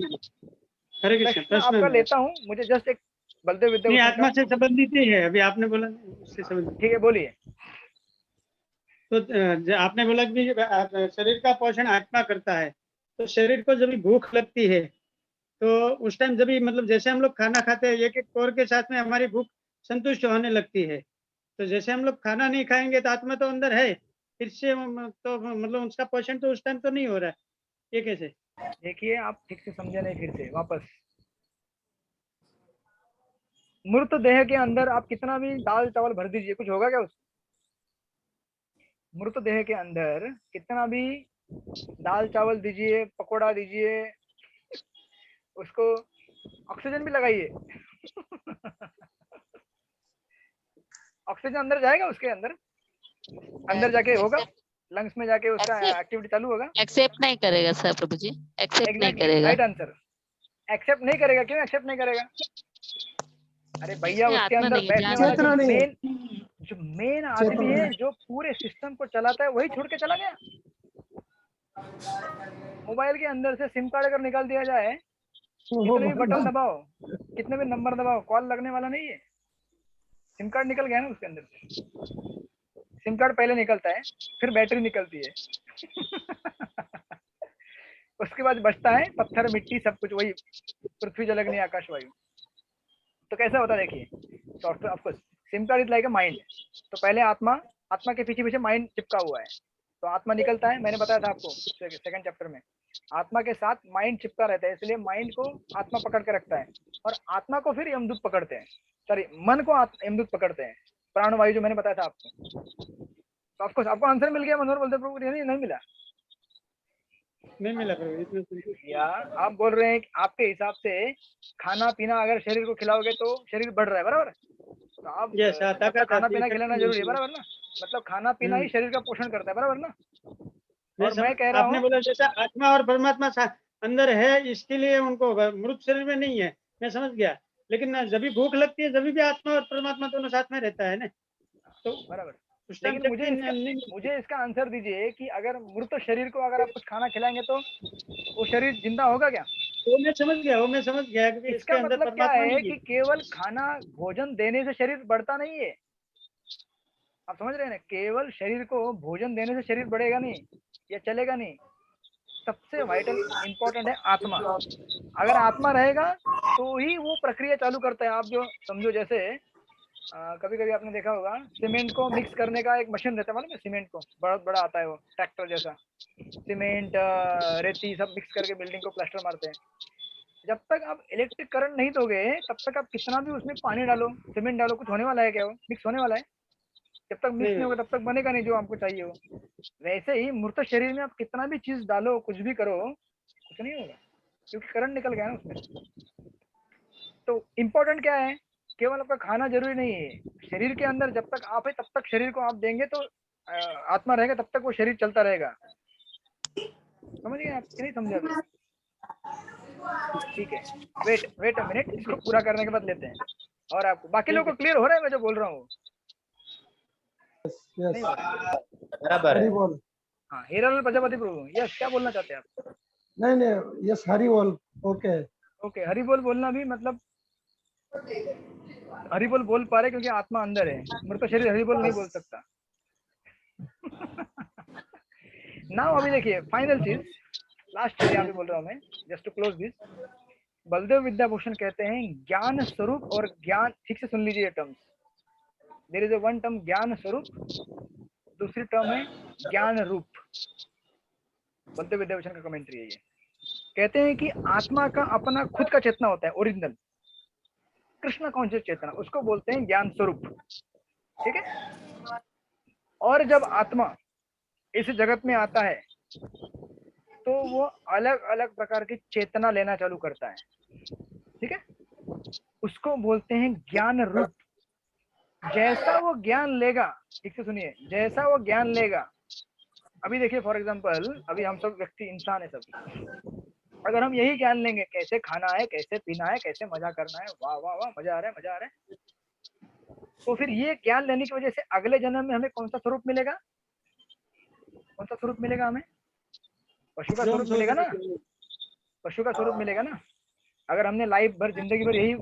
हरे कृष्ण, प्रश्न आपका लेता हूँ, मुझे जस्ट एक बलदेव विद्या आत्मा से संबंधित ही है, अभी आपने बोला उससे संबंधित। ठीक है, बोलिए। तो आपने बोला कि शरीर का पोषण आत्मा करता है, तो शरीर को जब भूख लगती है तो उस टाइम जब मतलब जैसे हम लोग खाना खाते हैं, एक एक कौर के साथ में हमारी भूख संतुष्ट होने लगती है। तो जैसे हम लोग खाना नहीं खाएंगे तो आत्मा तो अंदर है, फिर से तो मतलब उसका पोषण तो उस टाइम तो नहीं हो रहा है, ये कैसे? देखिए आप ठीक से समझे नहीं, फिर से वापस। मूर्त देह के अंदर आप कितना भी दाल चावल भर दीजिए, कुछ होगा क्या उससे? मूर्त देह के अंदर कितना भी दाल चावल दीजिए, पकोड़ा दीजिए, उसको ऑक्सीजन भी लगाइए ऑक्सीजन अंदर जाएगा, उसके अंदर जाके होगा, लंग्स में जाके उसका एक्टिविटी चालू होगा। एक्सेप्ट नहीं करेगा सर प्रभु जी, एक्सेप्ट नहीं करेगा। राइट आंसर, एक्सेप्ट नहीं करेगा। क्यों एक्सेप्ट नहीं करेगा? अरे भैया, उसके अंदर बैठने वाला जो मेन आदमी है, जो पूरे सिस्टम को चलाता है, वही छोड़ के चला गया। मोबाइल के अंदर से सिम कार्ड अगर निकाल दिया जाए, कितने भी बटन दबाओ, कितने भी नंबर दबाओ, कॉल लगने वाला नहीं है। सिम कार्ड निकल गया ना उसके अंदर से। सिम कार्ड पहले निकलता है, फिर बैटरी निकलती है उसके बाद बचता है पत्थर, मिट्टी, सब कुछ वही, पृथ्वी, जल, अग्नि, आकाश, वायु। तो कैसा होता है देखिए, software, of course SIM card is like a mind. तो पहले आत्मा के पीछे पीछे माइंड चिपका हुआ है, तो आत्मा निकलता है, मैंने बताया था आपको सेकंड चैप्टर में, आत्मा के साथ माइंड चिपका रहता है, इसलिए माइंड को आत्मा पकड़ के रखता है, और आत्मा को फिर यमदूत पकड़ते हैं, सॉरी मन को यमदूत पकड़ते हैं, प्राण वायु, जो मैंने बताया था आपको। तो ऑफ कोर्स आपको आंसर मिल गया मनोहर बलदेव प्रभु? नहीं मिला? नहीं मिला या आप बोल रहे हैं कि आपके हिसाब से खाना पीना अगर शरीर को खिलाओगे तो शरीर बढ़ रहा है, बराबर? तो आप खाना पीना खिलाना जरूरी है, बराबर ना? मतलब खाना पीना ही शरीर का पोषण करता है, बराबर ना? और मैं कह रहा हूँ, आपने बोला जैसा आत्मा और परमात्मा अंदर है, इसके लिए उनको मृत शरीर में नहीं है, मैं समझ गया। लेकिन जब भी भूख लगती है, जब भी आत्मा और परमात्मा दोनों साथ में रहता है ना, तो बराबर। उस टाइम लेकिन मुझे इसका आंसर दीजिए कि अगर मृत शरीर को अगर आप कुछ खाना खिलाएंगे तो वो शरीर जिंदा होगा क्या? वो मैं समझ गया कि इसके इसका अंदर मतलब क्या परमात्मा है नहीं कि केवल खाना भोजन देने से शरीर बढ़ता नहीं है। आप समझ रहे हैं ना, केवल शरीर को भोजन देने से शरीर बढ़ेगा नहीं या चलेगा नहीं। सबसे वाइटल इंपॉर्टेंट है आत्मा। अगर आत्मा रहेगा तो ही वो प्रक्रिया चालू करता है। आप जो समझो, जैसे कभी कभी आपने देखा होगा सीमेंट को मिक्स करने का एक मशीन रहता है, मालूम है? सीमेंट को बहुत बड़ा आता है, वो ट्रैक्टर जैसा। सीमेंट रेती सब मिक्स करके बिल्डिंग को प्लास्टर मारते हैं। जब तक आप इलेक्ट्रिक करंट नहीं दोगे तब तक आप कितना भी उसमें पानी डालो, सीमेंट डालो, कुछ होने वाला है क्या? वो मिक्स होने वाला है? जब तक मिक्स नहीं होगा तब तक बनेगा नहीं जो हमको चाहिए हो। वैसे ही मृत शरीर में आप कितना भी चीज डालो, कुछ भी करो, कुछ नहीं होगा, क्योंकि करंट निकल गया ना उसमें। तो इम्पोर्टेंट क्या है? केवल आपका खाना जरूरी नहीं है। शरीर के अंदर जब तक आप है तब तक शरीर को आप देंगे तो आत्मा रहेगा, तब तक वो शरीर चलता रहेगा। समझ गए आप कि नहीं समझे अभी? ठीक है, वेट अ मिनट, इसको पूरा करने के बाद लेते हैं। और आपको बाकी लोगों को क्लियर हो रहा है मैं जो बोल रहा हूँ? बराबर है। हाँ, हीरालाल प्रजापति प्रभु, यस, क्या बोलना चाहते हैं आप? नहीं, यस, हरि बोल। ओके, हरि बोल बोलना भी मतलब हरि बोल बोल पा रहे क्योंकि आत्मा अंदर है। मृत शरीर हरि बोल नहीं बोल सकता। नाउ अभी देखिए फाइनल चीज, लास्ट चीज यहाँ पे बोल रहा हूँ मैं, just to close this. Baladev Vidyabhushan कहते हैं ज्ञान स्वरूप और ज्ञान, ठीक से सुन लीजिए terms. There is one term ज्ञान स्वरूप, दूसरी टर्म है ज्ञान रूप। बलदेव विद्याभूषण का कमेंट्री है ये। कहते हैं कि आत्मा का अपना खुद का चेतना होता है, ओरिजिनल कृष्ण कॉन्शियस चेतना, उसको बोलते हैं ज्ञान स्वरूप। ठीक है? और जब आत्मा इस जगत में आता है तो वो अलग अलग प्रकार की चेतना लेना चालू करता है। ठीक है? उसको बोलते हैं ज्ञान रूप। जैसा वो ज्ञान लेगा, ठीक से सुनिए, जैसा वो ज्ञान लेगा। अभी देखिए फॉर एग्जांपल, अभी हम सब व्यक्ति इंसान है सब, अगर हम यही ज्ञान लेंगे कैसे खाना है, कैसे पीना है, कैसे मजा करना है, वाह वाह वाह, मजा आ रहा है, मजा आ रहा है, तो फिर ये ज्ञान लेने की वजह से अगले जन्म में हमें कौन सा स्वरूप मिलेगा? कौन सा स्वरूप मिलेगा हमें? पशु का स्वरूप मिलेगा ना, पशु का स्वरूप मिलेगा ना। अगर हमने लाइफ भर, जिंदगी भर यही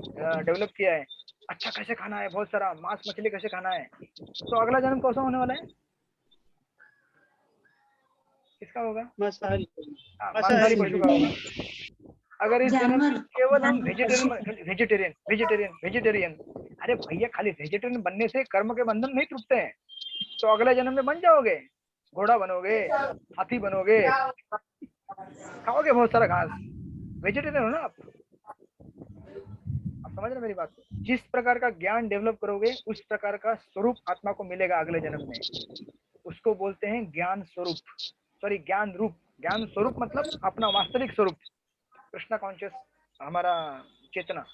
डेवलप किया है, अच्छा कैसे खाना है, बहुत सारा मांस मछली कैसे खाना है, तो अगला जन्म कौन सा होने वाला है? किसका होगा? मांसाहारी पशु का होगा। अगर इस जन्म में केवल हम वेजिटेरियन, अरे भैया खाली वेजिटेरियन बनने से कर्म के बंधन नहीं टूटते हैं, तो अगले जन्म में बन जाओगे, घोड़ा बनोगे, हाथी बनोगे, खाओगे बहुत सारा घास, वेजिटेरियन हो ना आप समझ रहे मेरी बात? जिस प्रकार का ज्ञान डेवलप करोगे उस प्रकार का स्वरूप आत्मा को मिलेगा अगले जन्म में, उसको बोलते हैं ज्ञान स्वरूप, सॉरी ज्ञान रूप। ज्ञान स्वरूप मतलब अपना वास्तविक स्वरूप, कृष्णा कॉन्शियस, हमारा चेतना।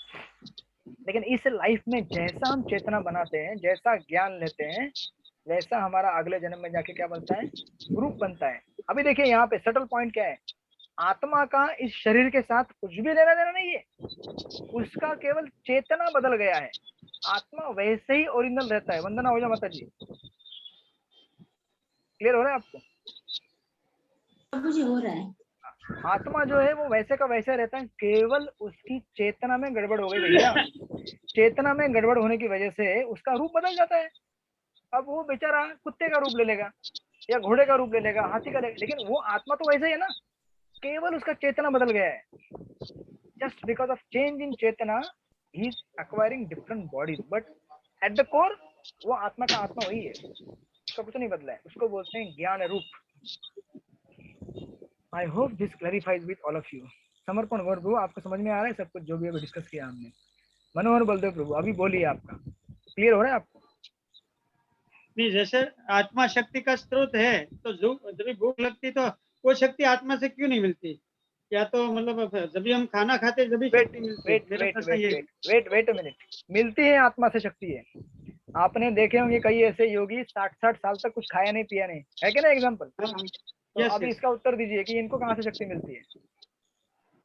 लेकिन इस लाइफ में जैसा हम चेतना बनाते हैं, जैसा ज्ञान लेते हैं, वैसा हमारा अगले जन्म में जाके क्या बनता है? रूप बनता है। अभी देखिए यहाँ पे सटल पॉइंट क्या है, आत्मा का इस शरीर के साथ कुछ भी लेना देना नहीं है, उसका केवल चेतना बदल गया है, आत्मा वैसे ही ओरिजिनल रहता है। वंदना हो जाए माता जी, क्लियर हो रहा है आपको? मुझे हो रहा है। आत्मा जो है वो वैसे का वैसे रहता है, केवल उसकी चेतना में गड़बड़ हो गई भैया। चेतना में गड़बड़ होने की वजह से उसका रूप बदल जाता है। अब वो बेचारा कुत्ते का रूप ले लेगा या घोड़े का रूप ले लेगा, हाथी का, लेकिन वो आत्मा तो वैसे ही है ना, केवल उसका चेतना बदल गया है। Just because of change in चेतना he is acquiring different bodies, but at the core वो आत्मा का आत्मा वही है, उसका कुछ नहीं बदला है। उसको बोलते हैं ज्ञान रूप। I hope this clarifies with all of you. समर्पण गौर प्रभु, आपको समझ में आ रहा है सब कुछ जो भी अभी डिस्कस किया हमने? मनोहर बलदेव प्रभु अभी बोलिए, आपका क्लियर हो रहा है आपको? नहीं, जैसे आत्मा शक्ति का स्रोत है, तो जब भूख लगती तो वो शक्ति आत्मा से क्यों नहीं मिलती? या तो मतलब जब भी हम खाना खाते जब भी शक्ति मिलती है। वेट अ मिनट, मिलती है आत्मा से शक्ति है। आपने देखे होंगे कई ऐसे योगी 60 साल तक कुछ खाया नहीं पिया नहीं, है क्या ना एग्जाम्पल? तो अभी इसका उत्तर दीजिए कि इनको कहाँ से शक्ति मिलती है?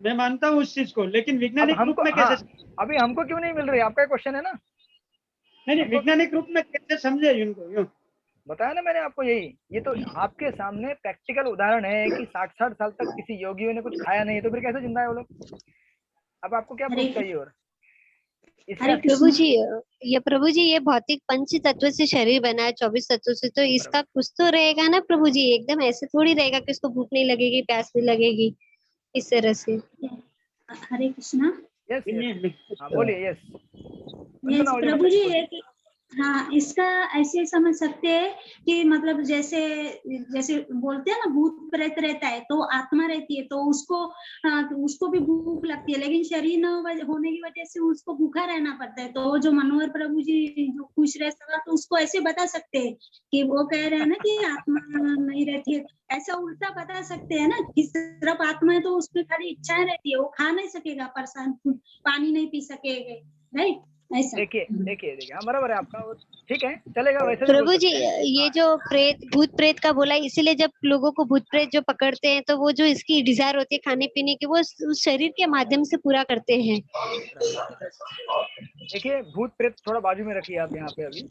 मैं मानता हूँ उस चीज को, लेकिन वैज्ञानिक रूप में कैसे? अभी हमको क्यों नहीं मिल रही? आपका क्वेश्चन है ना, नहीं, वैज्ञानिक रूप में कैसे समझे इनको? यूं बताया ना मैंने आपको, यही ये तो आपके सामने प्रैक्टिकल उदाहरण है कि 60-60 साल तक किसी योगियों ने कुछ खाया नहीं है, तो फिर कैसे जिंदा है वो लोग? अब आपको क्या प्रूफ चाहिए? और प्रभु जी ये भौतिक पंच तत्व से शरीर बना है 24 तत्वों से, तो इसका कुछ तो रहेगा ना प्रभु जी। एकदम ऐसे थोड़ी रहेगा कि इसको भूख नहीं लगेगी, प्यास नहीं लगेगी इस तरह से। हरे कृष्णा। यस बोलिए। यस प्रभु जी एक, हाँ, इसका ऐसे समझ सकते हैं कि मतलब जैसे जैसे बोलते हैं ना भूत प्रेत रहता है तो आत्मा रहती है, तो उसको भी भूख लगती है, लेकिन शरीर न होने की वजह से उसको भूखा रहना पड़ता है। तो जो मनोहर प्रभु जी जो खुश रह सका, तो उसको ऐसे बता सकते हैं कि वो कह रहे हैं ना कि आत्मा नहीं रहती है, ऐसा उल्टा बता सकते हैं ना कि सिर्फ आत्मा है तो उसकी खाली इच्छाएं रहती है, वो खा नहीं सकेगा, परेशान पानी नहीं पी सकेगा, राइट? देखिए हाँ बराबर है आपका, ठीक है चलेगा वैसे। प्रभु जी ये जो भूत प्रेत का बोला, इसीलिए जब लोगों को भूत प्रेत जो पकड़ते हैं तो वो जो इसकी डिजायर होती है खाने पीने की, वो उस शरीर के माध्यम से पूरा करते हैं। देखिए भूत प्रेत थोड़ा बाजू में रखिए आप यहाँ पे। अभी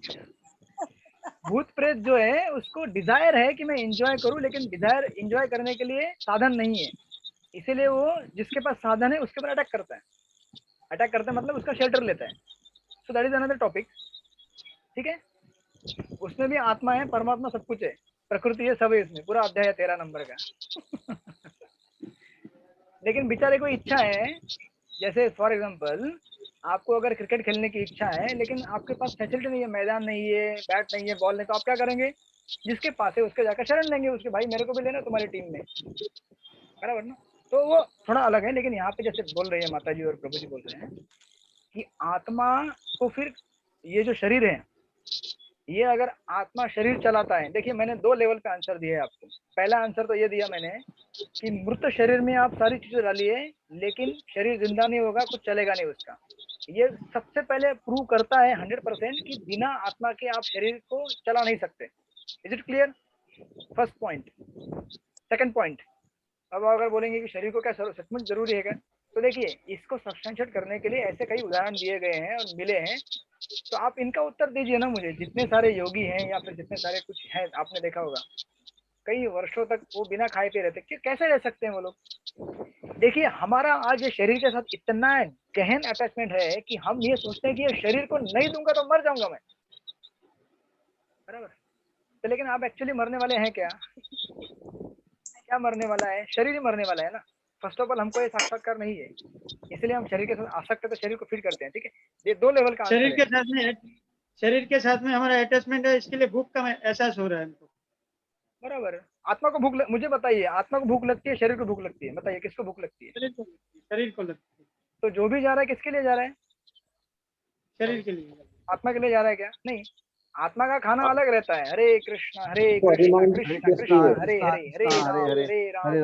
भूत प्रेत जो है उसको डिजायर है कि मैं एंजॉय करूं, लेकिन डिजायर एंजॉय करने के लिए साधन नहीं है, इसीलिए वो जिसके पास साधन है उसके ऊपर अटैक करता है मतलब उसका शेल्टर लेता है। So that is another topic, ठीक है। उसमें भी आत्मा है, परमात्मा सब कुछ है, प्रकृति है, सब है उसमें, पूरा अध्याय है 13 नंबर का। लेकिन बेचारे को इच्छा है, जैसे फॉर एग्जांपल आपको अगर क्रिकेट खेलने की इच्छा है लेकिन आपके पास फैसिलिटी नहीं है, मैदान नहीं है, बैट नहीं है, बॉल नहीं, तो आप क्या करेंगे? जिसके पास है उसके जाकर शरण लेंगे, उसके भाई मेरे को भी लेना तुम्हारी टीम में, बराबर ना? तो वो थोड़ा अलग है। लेकिन यहाँ पे जैसे बोल रही है माता जी और प्रभु जी बोल रहे हैं कि आत्मा को, फिर ये जो शरीर है, ये अगर आत्मा शरीर चलाता है, देखिए मैंने 2 लेवल पे आंसर दिए आपको। पहला आंसर तो ये दिया मैंने कि मृत शरीर में आप सारी चीजें डालिए लेकिन शरीर जिंदा नहीं होगा, कुछ चलेगा नहीं उसका। ये सबसे पहले प्रूव करता है 100% कि बिना आत्मा के आप शरीर को चला नहीं सकते। Is it clear? First point. Second point, अब अगर बोलेंगे कि शरीर को क्या सचमुच जरूरी है क्या, तो देखिए इसको सब्सटेंशिएट करने के लिए ऐसे कई उदाहरण दिए गए हैं और मिले हैं, तो आप इनका उत्तर दीजिए ना मुझे। जितने सारे योगी हैं या फिर जितने सारे कुछ हैं, आपने देखा होगा कई वर्षों तक वो बिना खाए पिए रहते, कैसे रह सकते हैं वो लोग? देखिए हमारा आज ये शरीर के साथ इतना गहन अटैचमेंट है कि हम ये सोचते हैं कि ये शरीर को नहीं दूंगा तो मर जाऊंगा मैं, बराबर? तो लेकिन आप एक्चुअली मरने वाले हैं क्या? क्या मरने वाला है? शरीर ही मरने वाला है ना। फर्स्ट ऑफ ऑल हमको ये साक्षात्कार नहीं है, इसलिए हम शरीर के साथ आसक्त है, तो शरीर को फीड करते हैं, ठीक है। ये 2 लेवल का शरीर के साथ में हमारा अटैचमेंट है, इसके लिए भूख का एहसास हो रहा है हमको, बराबर। आत्मा को भूख मुझे बताइए, आत्मा को भूख लगती है, शरीर को भूख लगती है? बताइए किसको भूख लगती है? शरीर को लगती है। तो जो भी जा रहा है किसके लिए जा रहा है? शरीर के लिए। आत्मा के लिए जा रहा है क्या? नहीं, आत्मा का खाना अलग रहता है। हरे कृष्णा कृष्णा कृष्णा हरे हरे, हरे राम।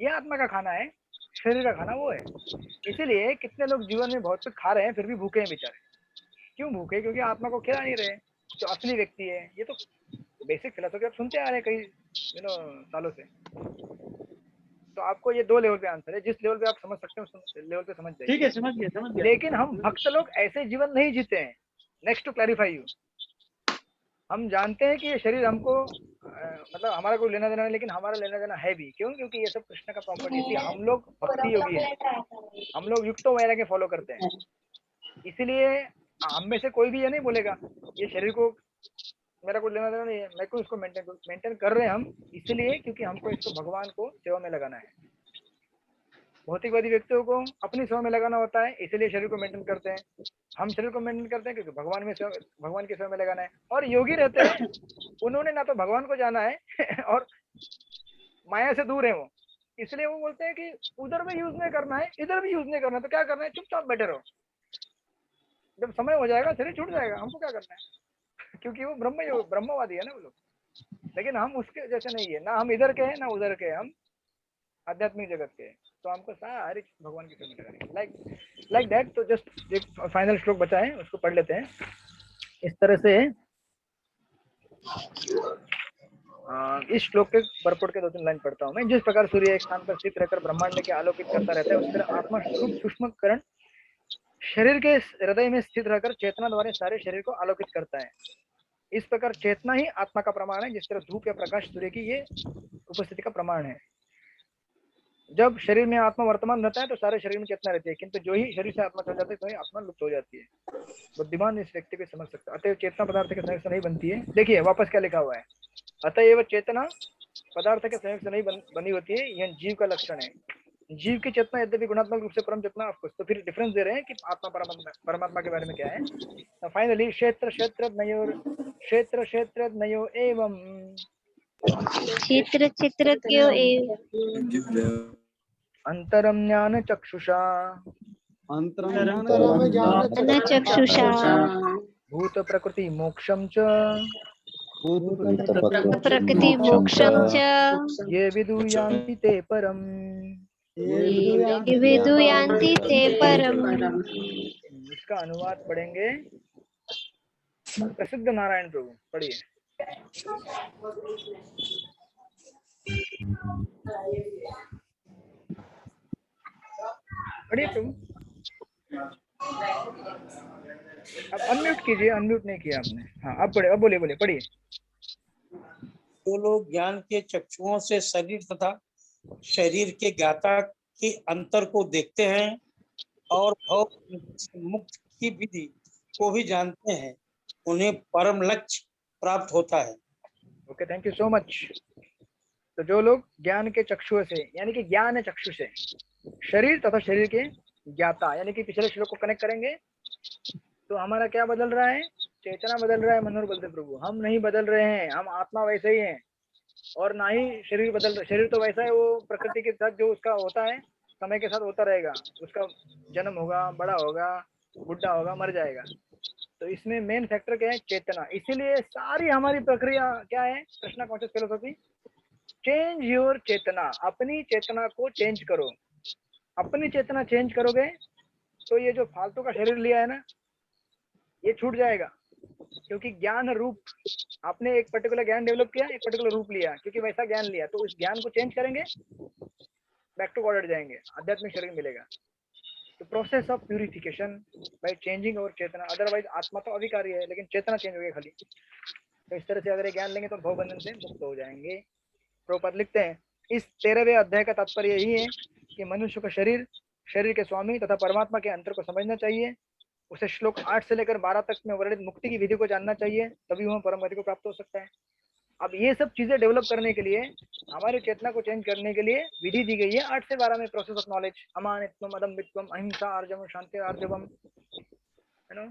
ये आत्मा का खाना है, शरीर का खाना वो है। इसीलिए कितने लोग जीवन में बहुत कुछ खा रहे हैं फिर भी भूखे हैं बेचारे। क्यों भूखे? क्योंकि आत्मा को खिला नहीं रहे। जो असली व्यक्ति है, ये तो बेसिक फिलोसॉफी आप सुनते आ रहे हैं कई सालों से। तो आपको ये 2 लेवल पे आंसर है, जिस लेवल पे आप समझ सकते हैं उस लेवल पे समझ जाइए। ठीक है, समझ गया। लेकिन हम भक्त लोग ऐसे जीवन नहीं जीते हैं। नेक्स्ट टू क्लैरिफाई यू, हम जानते हैं कि ये शरीर हमको मतलब हमारा कोई लेना देना नहीं, लेकिन हमारा लेना देना है भी। क्यों? क्योंकि ये सब कृष्ण का प्रॉपर्टी है। हम लोग भक्ति योगी हैं, हम लोग युक्तो वैराग्य फॉलो करते हैं। इसीलिए हम में से कोई भी ये नहीं बोलेगा ये शरीर को मेरा कोई लेना देना नहीं है, मैं क्यों इसको मेंटेन कर रहे हैं हम, इसलिए क्योंकि हमको इसको भगवान को सेवा में लगाना है। भौतिकवादी व्यक्तियों को अपनी सेवा में लगाना होता है, इसलिए शरीर को मेंटेन करते हैं। हम शरीर को मेंटेन करते हैं क्योंकि भगवान की सेवा में लगाना है। और योगी रहते हैं, उन्होंने ना तो भगवान को जाना है और माया से दूर है वो, इसलिए वो बोलते हैं कि उधर भी यूज नहीं करना है, इधर भी यूज नहीं करना है, तो क्या करना है? चुपचाप बैठे रहो, जब समय हो जाएगा शरीर छूट जाएगा, हमको क्या करना है? क्योंकि वो ब्रह्मवादी है ना वो लोग। लेकिन हम उसके जैसे नहीं है, ना हम इधर के हैं ना उधर के, हम आध्यात्मिक जगत के। तो हमको सारी भगवान की सेवा लगानी, लाइक दैट। तो जस्ट एक फाइनल श्लोक बचा है, उसको पढ़ लेते हैं इस तरह से। इस श्लोक के परपोर्ट के 2-3 लाइन पढ़ता हूँ मैं। जिस प्रकार सूर्य एक स्थान पर स्थित रहकर ब्रह्मांड के आलोकित करता रहता है, उस तरह आत्मा सूक्ष्म करण शरीर के हृदय में स्थित रहकर चेतना द्वारा सारे शरीर को आलोकित करता है। इस प्रकार चेतना ही आत्मा का प्रमाण है, जिस तरह धूप या प्रकाश सूर्य की ये उपस्थिति का प्रमाण है। जब शरीर में आत्मा वर्तमान रहता है तो सारे शरीर में चेतना रहती है, किंतु जो ही शरीर से आत्मा चल जाती है तो ही आत्मा लुप्त हो जाती है। बुद्धिमान इस व्यक्ति को समझ सकता है। अतएव चेतना पदार्थ के संयोग से नहीं बनती है। देखिए वापस क्या लिखा हुआ है, अतएव चेतना पदार्थ के संयोग से नहीं बनी होती है, यह जीव का लक्षण है। जीव की चेतना यद्यपि गुणात्मक रूप से परम चेतना आपको, तो फिर डिफरेंस दे रहे हैं कि आत्मा परमात्मा के बारे में क्या है। फाइनली क्षेत्र क्षेत्रज्ञयो एवं क्षेत्रज्ञयो अंतरम ज्ञान चक्षुषा चक्षुषा भूत प्रकृति मोक्षम च प्रकृति मोक्षम च ये विदुयान्ति ते परम विदुयान्ति ते परम। इसका अनुवाद पढ़ेंगे प्रसिद्ध नारायण प्रभु, पढ़िए। पढ़िए प्रभु। अब अनम्यूट कीजिए, अनम्यूट नहीं किया आपने। हाँ अब पढ़िए, अब बोलिए पढ़िए। जो लोग ज्ञान के चक्षुओं से शरीर तथा शरीर के ज्ञाता के अंतर को देखते हैं और भव मुक्त की विधि को भी जानते हैं, उन्हें परम लक्ष्य प्राप्त होता है। Okay, thank you so much. तो जो लोग ज्ञान के चक्षु से, यानी कि ज्ञान चक्षु से शरीर तथा शरीर के ज्ञाता, यानी कि पिछले श्लोक को कनेक्ट करेंगे तो हमारा क्या बदल रहा है, चेतना बदल रहा है। मनोहर बलदेव प्रभु, हम नहीं बदल रहे हैं, हम आत्मा वैसे ही हैं और ना ही शरीर बदल रहा। शरीर तो वैसा है, वो प्रकृति के साथ जो उसका होता है समय के साथ होता रहेगा, उसका जन्म होगा, बड़ा होगा, बुढ़ा होगा, मर जाएगा। तो इसमें मेन फैक्टर क्या है, चेतना। इसीलिए सारी हमारी प्रक्रिया क्या है, Krishna conscious philosophy, change your चेतना। अपनी चेतना को चेंज करो। अपनी चेतना चेंज करोगे तो ये जो फालतू का शरीर लिया है ना, ये छूट जाएगा। क्योंकि ज्ञान रूप, आपने एक पर्टिकुलर ज्ञान डेवलप किया, एक पर्टिकुलर रूप लिया, क्योंकि वैसा ज्ञान लिया, तो उस ज्ञान को चेंज करेंगे, बैक टू गॉड जाएंगे, आध्यात्मिक शरीर मिलेगा। तो process of purification by changing और चेतना। अदरवाइज आत्मा तो अविकारी है, लेकिन चेतना चेंज हो गई खाली। तो इस तरह से अगर ज्ञान लेंगे तो भवबंधन से मुक्त हो जाएंगे। प्रभुपाद लिखते हैं, इस 13वें अध्याय का तात्पर्य यही है कि मनुष्य को शरीर, शरीर के स्वामी तथा परमात्मा के अंतर को समझना चाहिए। उसे श्लोक 8 से लेकर 12 तक में वर्णित मुक्ति की विधि को जानना चाहिए, तभी वह परम गति को प्राप्त हो सकता है। अब ये सब चीजें डेवलप करने के लिए, हमारी चेतना को चेंज करने के लिए विधि दी गई है 8 से 12 में। प्रोसेस ऑफ नॉलेज, अमानित्वम, अदम्भित्वम, अहिंसा, आर्जवम, शांति, आर्जवम, है ना।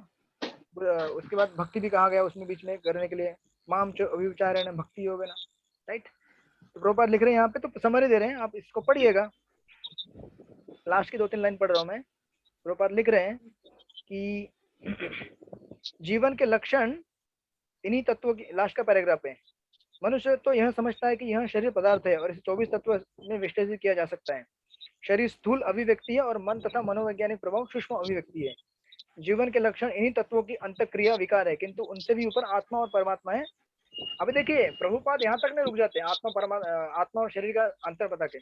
उसके बाद भक्ति भी कहा गया उसमें बीच में करने के लिए, माम च अविचारेण भक्ति योग ना, राइट। तो प्रभुपाद लिख रहे हैं यहाँ पे, तो समरी दे रहे हैं, आप इसको पढ़िएगा। लास्ट की 2-3 लाइन पढ़ रहा हूँ मैं। प्रभुपाद लिख रहे हैं कि जीवन के लक्षण इन्हीं तत्वों की, लास्ट का पैराग्राफ है। मनुष्य तो यह समझता है कि यह शरीर पदार्थ है और इसे 24 तत्व में विश्लेषित किया जा सकता है। शरीर स्थूल अभिव्यक्ति है और मन तथा मनोवैज्ञानिक प्रभाव सूक्ष्म अभिव्यक्ति है। जीवन के लक्षण इन्हीं तत्वों की अंतक्रिया विकार है, किंतु उनसे भी ऊपर आत्मा और परमात्मा है। अभी देखिए प्रभुपाद यहाँ तक नहीं रुक जाते, आत्मा और शरीर का अंतर बता के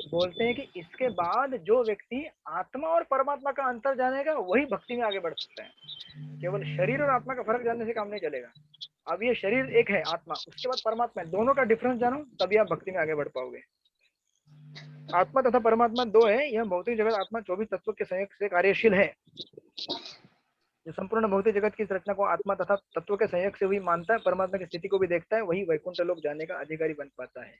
बोलते हैं कि इसके बाद जो व्यक्ति आत्मा और परमात्मा का अंतर जानेगा वही भक्ति में आगे बढ़ सकता है। केवल शरीर और आत्मा का फर्क जानने से काम नहीं चलेगा। अब ये शरीर एक है, आत्मा, उसके बाद परमात्मा है, दोनों का डिफरेंस जानो तभी आप भक्ति में आगे बढ़ पाओगे। आत्मा तथा परमात्मा दो है। यह भौतिक जगत आत्मा 24 तत्वों के संयोग से कार्यशील है। जो संपूर्ण भौतिक जगत की रचना को आत्मा तथा तत्वों के संयोग से हुई मानता है, परमात्मा की स्थिति को भी देखता है, वही वैकुंठ लोक जाने का अधिकारी बन पाता है।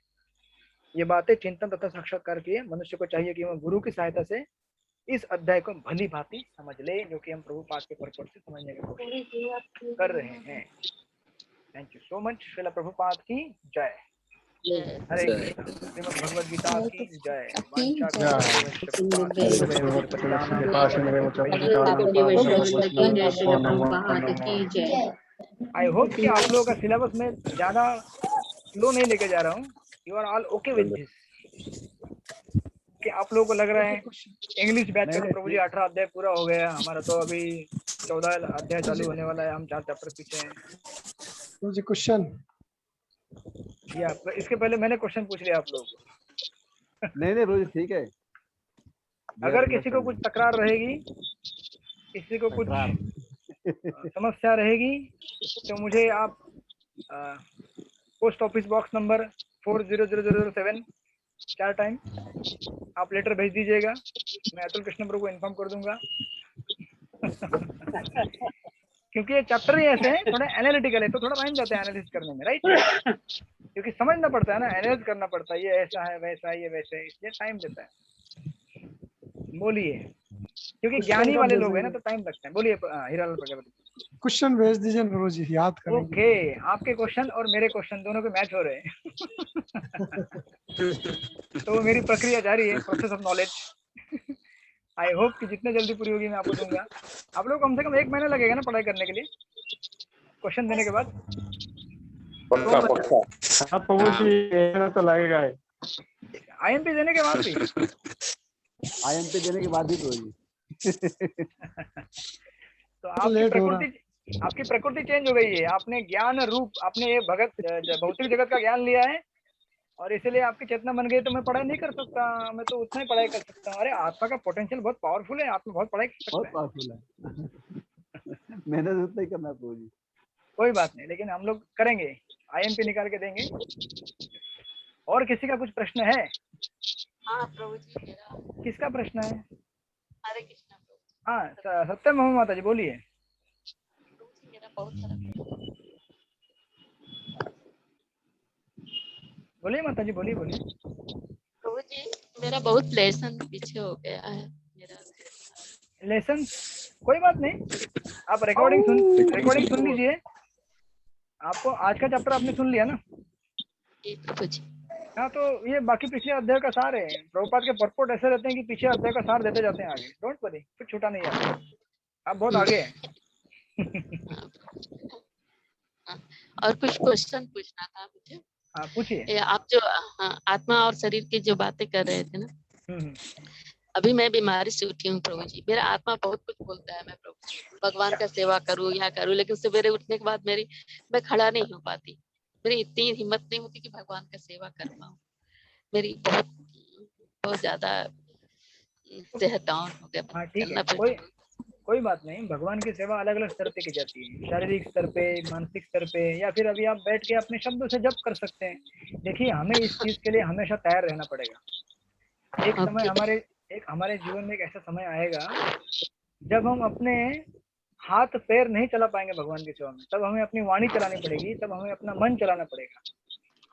ये बातें चिंतन तथा साक्षात्कार की है। मनुष्य को चाहिए कि वह गुरु की सहायता से इस अध्याय को भली भांति समझ ले, जो कि हम प्रभुपाद के पर्पट से समझने की कोशिश कर रहे हैं। Thank you so much. Srila Prabhupada की जय। हरे कृष्ण। श्रीमद् भगवद गीता की जय। आई होप कि आप लोगों का सिलेबस में ज्यादा स्लो नहीं लेके जा रहा हूँ। You are all okay with this. कि आप लोगों को लग रहा है इंग्लिश बैच का तो प्रभु जी 18 अध्याय पूरा हो गया, हमारा तो अभी 14 अध्याय चालू होने वाला है, हम 4 चैप्टर पीछे हैं। जी क्वेश्चन या इसके पहले मैंने क्वेश्चन पूछ लिया आप लोगों को। नहीं प्रभु जी ठीक है। अगर किसी को कुछ तकरार रहेगी किसी को कुछ समस्या रहेगी तो मुझे आप post office box number 40007 4 time आप लेटर भेज दीजिएगा, मैं अतुल कृष्ण प्रभु को इन्फॉर्म कर दूंगा। क्योंकि ये चैप्टर ही ऐसे हैं, थोड़ा एनालिटिकल है तो थोड़ा टाइम जाता है एनालिसिस करने में, राइट? क्योंकि समझना पड़ता है ना, एनालिसिस करना पड़ता है, ये ऐसा है वैसा है ये वैसे है, इसलिए टाइम देता है। बोलिए, क्योंकि ज्ञानी वाले लोग हैं ना तो टाइम लगता है। बोलिए हीरालाल प्रजापति। क्वेश्चन भेज दीजिए प्रभु जी, याद करेंगे। ओके, आपके क्वेश्चन और मेरे क्वेश्चन दोनों के मैच हो रहे हैं। तो मेरी प्रक्रिया जारी है, process of knowledge. I hope कि जितने जल्दी पूरी होगी मैं आपको दूंगा। आप लोग कम से कम 1 महीना लगेगा ना पढ़ाई करने के लिए, क्वेश्चन देने के बाद। हाँ प्रभु जी, तो लगेगा। आईएमपी देने के बाद भी आईएमपी देने के बाद ही प्रभु जी। तो आपकी प्रकृति चेंज हो गई है। आपने ज्ञान रूप, आपने ये भौतिक जगत का ज्ञान लिया है और इसलिए आपकी चेतना बन गई। तो मैं पढ़ाई नहीं कर सकता, मैं तो उतना ही पढ़ाई कर सकता हूँ। अरे आत्मा का पोटेंशियल बहुत पावरफुल है, आत्मा बहुत पढ़ाई कर सकता है। बहुत पावरफुल है। मेहनत उतना ही करना है प्रभु जी। कोई बात नहीं, लेकिन हम लोग करेंगे, आईएमपी निकाल के देंगे। और किसी का कुछ प्रश्न है? हाँ प्रभु जी, किसका प्रश्न है? हरे कृष्णा प्रभु। हाँ सत्यम महू माता जी, बोलिए। मेरा बहुत सारा बोलिए माता जी, बोलिए बोलिए। प्रभु जी, मेरा बहुत लेसन पीछे हो गया है मेरा लेसन। कोई बात नहीं, आप रिकॉर्डिंग सुन लीजिए। आपको आज का चैप्टर आपने सुन लिया ना? प्रभु जी। हाँ, तो ये बाकी पिछले अध्याय का सार है। प्रभुपाद के परपोर्ट ऐसे रहते हैं कि पीछे अध्याय का सार देते जाते हैं आगे। डोंट वरी, कुछ छूटा नहीं है। आप बहुत आगे हैं। और कुछ क्वेश्चन पूछना था मुझे। हाँ पूछिए। आप जो आत्मा और शरीर की जो बातें कर रहे थे ना, अभी मैं बीमारी से उठी हूँ प्रभु जी। मेरा आत्मा बहुत कुछ बोलता है, मैं प्रभु भगवान का सेवा करूँ या करूँ, लेकिन सवेरे उठने के बाद मैं खड़ा नहीं हो पाती। मेरी इतनी हिम्मत नहीं होती कि भगवान का सेवा कर पाऊँ। मेरी बहुत ज्यादा सेहत डाउन हो गया। हाँ ठीक है, कोई बात नहीं। भगवान की सेवा अलग अलग स्तर पे की जाती है, शारीरिक स्तर पे, मानसिक स्तर पे, या फिर अभी आप बैठ के अपने शब्दों से जप कर सकते हैं। देखिए, हमें इस चीज के लिए हमेशा तैयार रहना पड़ेगा। एक समय हमारे जीवन में एक ऐसा समय आएगा जब हम अपने हाथ पैर नहीं चला पाएंगे भगवान की सेवा में। तब हमें अपनी वाणी चलानी पड़ेगी, तब हमें अपना मन चलाना पड़ेगा।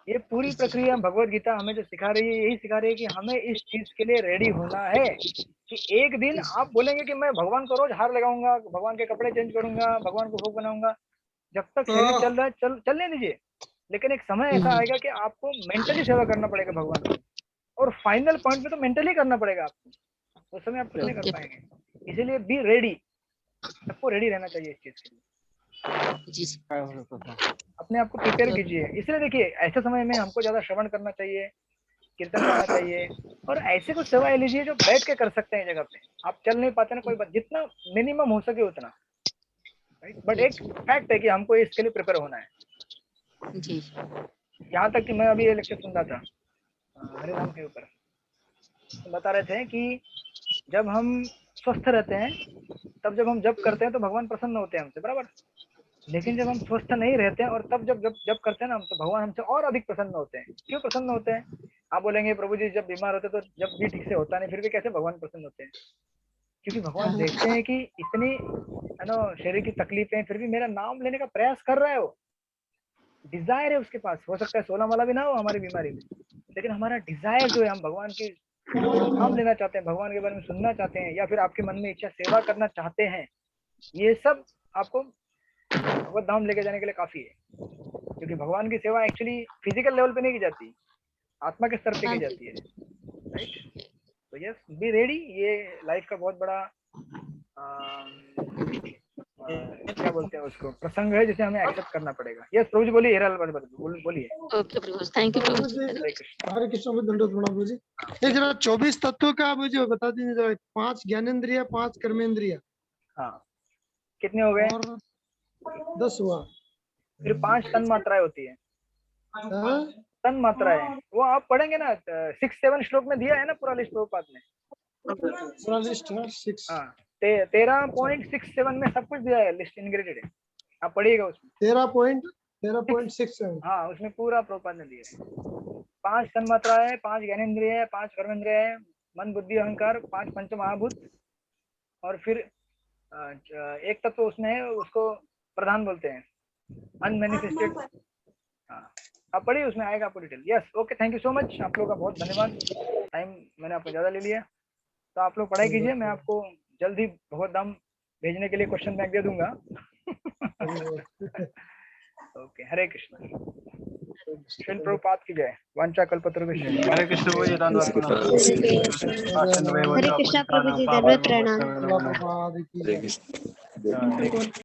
ये पूरी प्रक्रिया भगवत गीता हमें जो सिखा रही है, यही सिखा रही है कि हमें इस चीज के लिए रेडी होना है कि एक दिन आप बोलेंगे कि मैं भगवान को रोज हार लगाऊंगा, भगवान के कपड़े चेंज करूंगा, भगवान को भोग बनाऊंगा। जब तक शरीर चल रहा है चलने दीजिए, लेकिन एक समय ऐसा आएगा कि आपको मेंटली सेवा करना पड़ेगा भगवान को, और फाइनल पॉइंट पे तो मेंटली करना पड़ेगा आपको। उस समय आप कुछ नहीं कर पाएंगे। इसीलिए बी रेडी, सबको रेडी रहना चाहिए इस चीज के लिए। अपने आप को प्रिपेयर कीजिए। इसलिए देखिए, ऐसे समय में हमको ज्यादा श्रवण करना चाहिए, कीर्तन करना चाहिए, और ऐसे कुछ सेवाएं लीजिए जो बैठ के कर सकते हैं जगह पे। आप चल नहीं पाते ना, कोई बात, जितना मिनिमम हो सके उतना, बट एक फैक्ट है कि हमको इसके लिए प्रिपेयर होना है जी। यहाँ तक कि मैं अभी ये लेक्चर सुन रहा था हरे राम के ऊपर, तो बता रहे थे कि जब हम स्वस्थ रहते हैं, तब जब हम जप करते हैं तो भगवान प्रसन्न होते हैं हमसे, बराबर। लेकिन जब हम स्वस्थ नहीं रहते हैं और तब जब करते हैं ना हम, तो भगवान हमसे और अधिक प्रसन्न होते हैं। क्यों प्रसन्न होते हैं? आप बोलेंगे प्रभु जी जब बीमार होते तो जब भी ठीक से होता नहीं, फिर भी कैसे भगवान प्रसन्न होते हैं? क्योंकि भगवान देखते हैं कि इतनी शरीर की तकलीफें, फिर भी मेरा नाम लेने का प्रयास कर रहा है। वो डिजायर है उसके पास। हो सकता है 16 वाला भी ना हो हमारी बीमारी में, लेकिन हमारा डिजायर जो है, हम भगवान की नाम लेना चाहते हैं, भगवान के बारे में सुनना चाहते हैं, या फिर आपके मन में इच्छा सेवा करना चाहते हैं, ये सब आपको भगवत धाम लेके जाने के लिए काफी है। क्योंकि भगवान की सेवा एक्चुअली फिजिकल लेवल पे नहीं की जाती, आत्मा के स्तर पे की जाती है, राइट? तो यस, बी रेडी। ये लाइफ का बहुत बड़ा क्या बोलते हैं उसको, प्रसंग है जिसे हमें एक्सेप्ट करना पड़ेगा। यस प्रभु जी, बोलिए। बोलिए। ओके प्रभु, थैंक यू प्रभु जी। हरे कृष्ण, दंडवत प्रणाम प्रभु जी। एक जरा 24 तत्वों का मुझे बता दीजिए जरा। 5 ज्ञानेंद्रिय, 5 कर्मेंद्रिय। हाँ, कितने हो गए? 10 हुआ। फिर 5 तन मात्राएं होती है। तन मात्राएं वो आप पढ़ेंगे ना, 6-7 श्लोक में दिया है ना पूरा लिस्ट प्रभुपाद ने। पूरा लिस्ट है 6। हाँ, 13.67 में सब कुछ दिया है, लिस्ट इंग्रेडेड है, आप पढ़िएगा उसमें 13.67। हाँ उसमें पूरा प्रभुपाद ने दिया है। 5 तन्मात्रा है, 5 ज्ञानेंद्रिय है, 5 कर्मेंद्रिय है, मन बुद्धि अहंकार, 5 पंच महाभूत, और फिर एक तत्व उसमें है, उसको प्रधान बोलते हैं, अनमैनिफेस्टेड। हाँ आप पढ़िए, उसमें आएगा आपको detail. Yes okay, thank you so much, आप लोगों का बहुत धन्यवाद। टाइम मैंने आपको ज़्यादा ले लिया, तो आप लोग पढ़ाई कीजिए, मैं आपको जल्दी भगवत धाम भेजने के लिए क्वेश्चन बैंक दे दूंगा। ओके, हरे कृष्ण। श्रील प्रभुपाद की जय। वांछा कल्पतरुभ्यश्च। हरे कृष्ण प्रभु जी, धन्यवाद। हरे कृष्णा प्रभु जी, धन्यवाद, प्रणाम। प्रभुपाद की जय।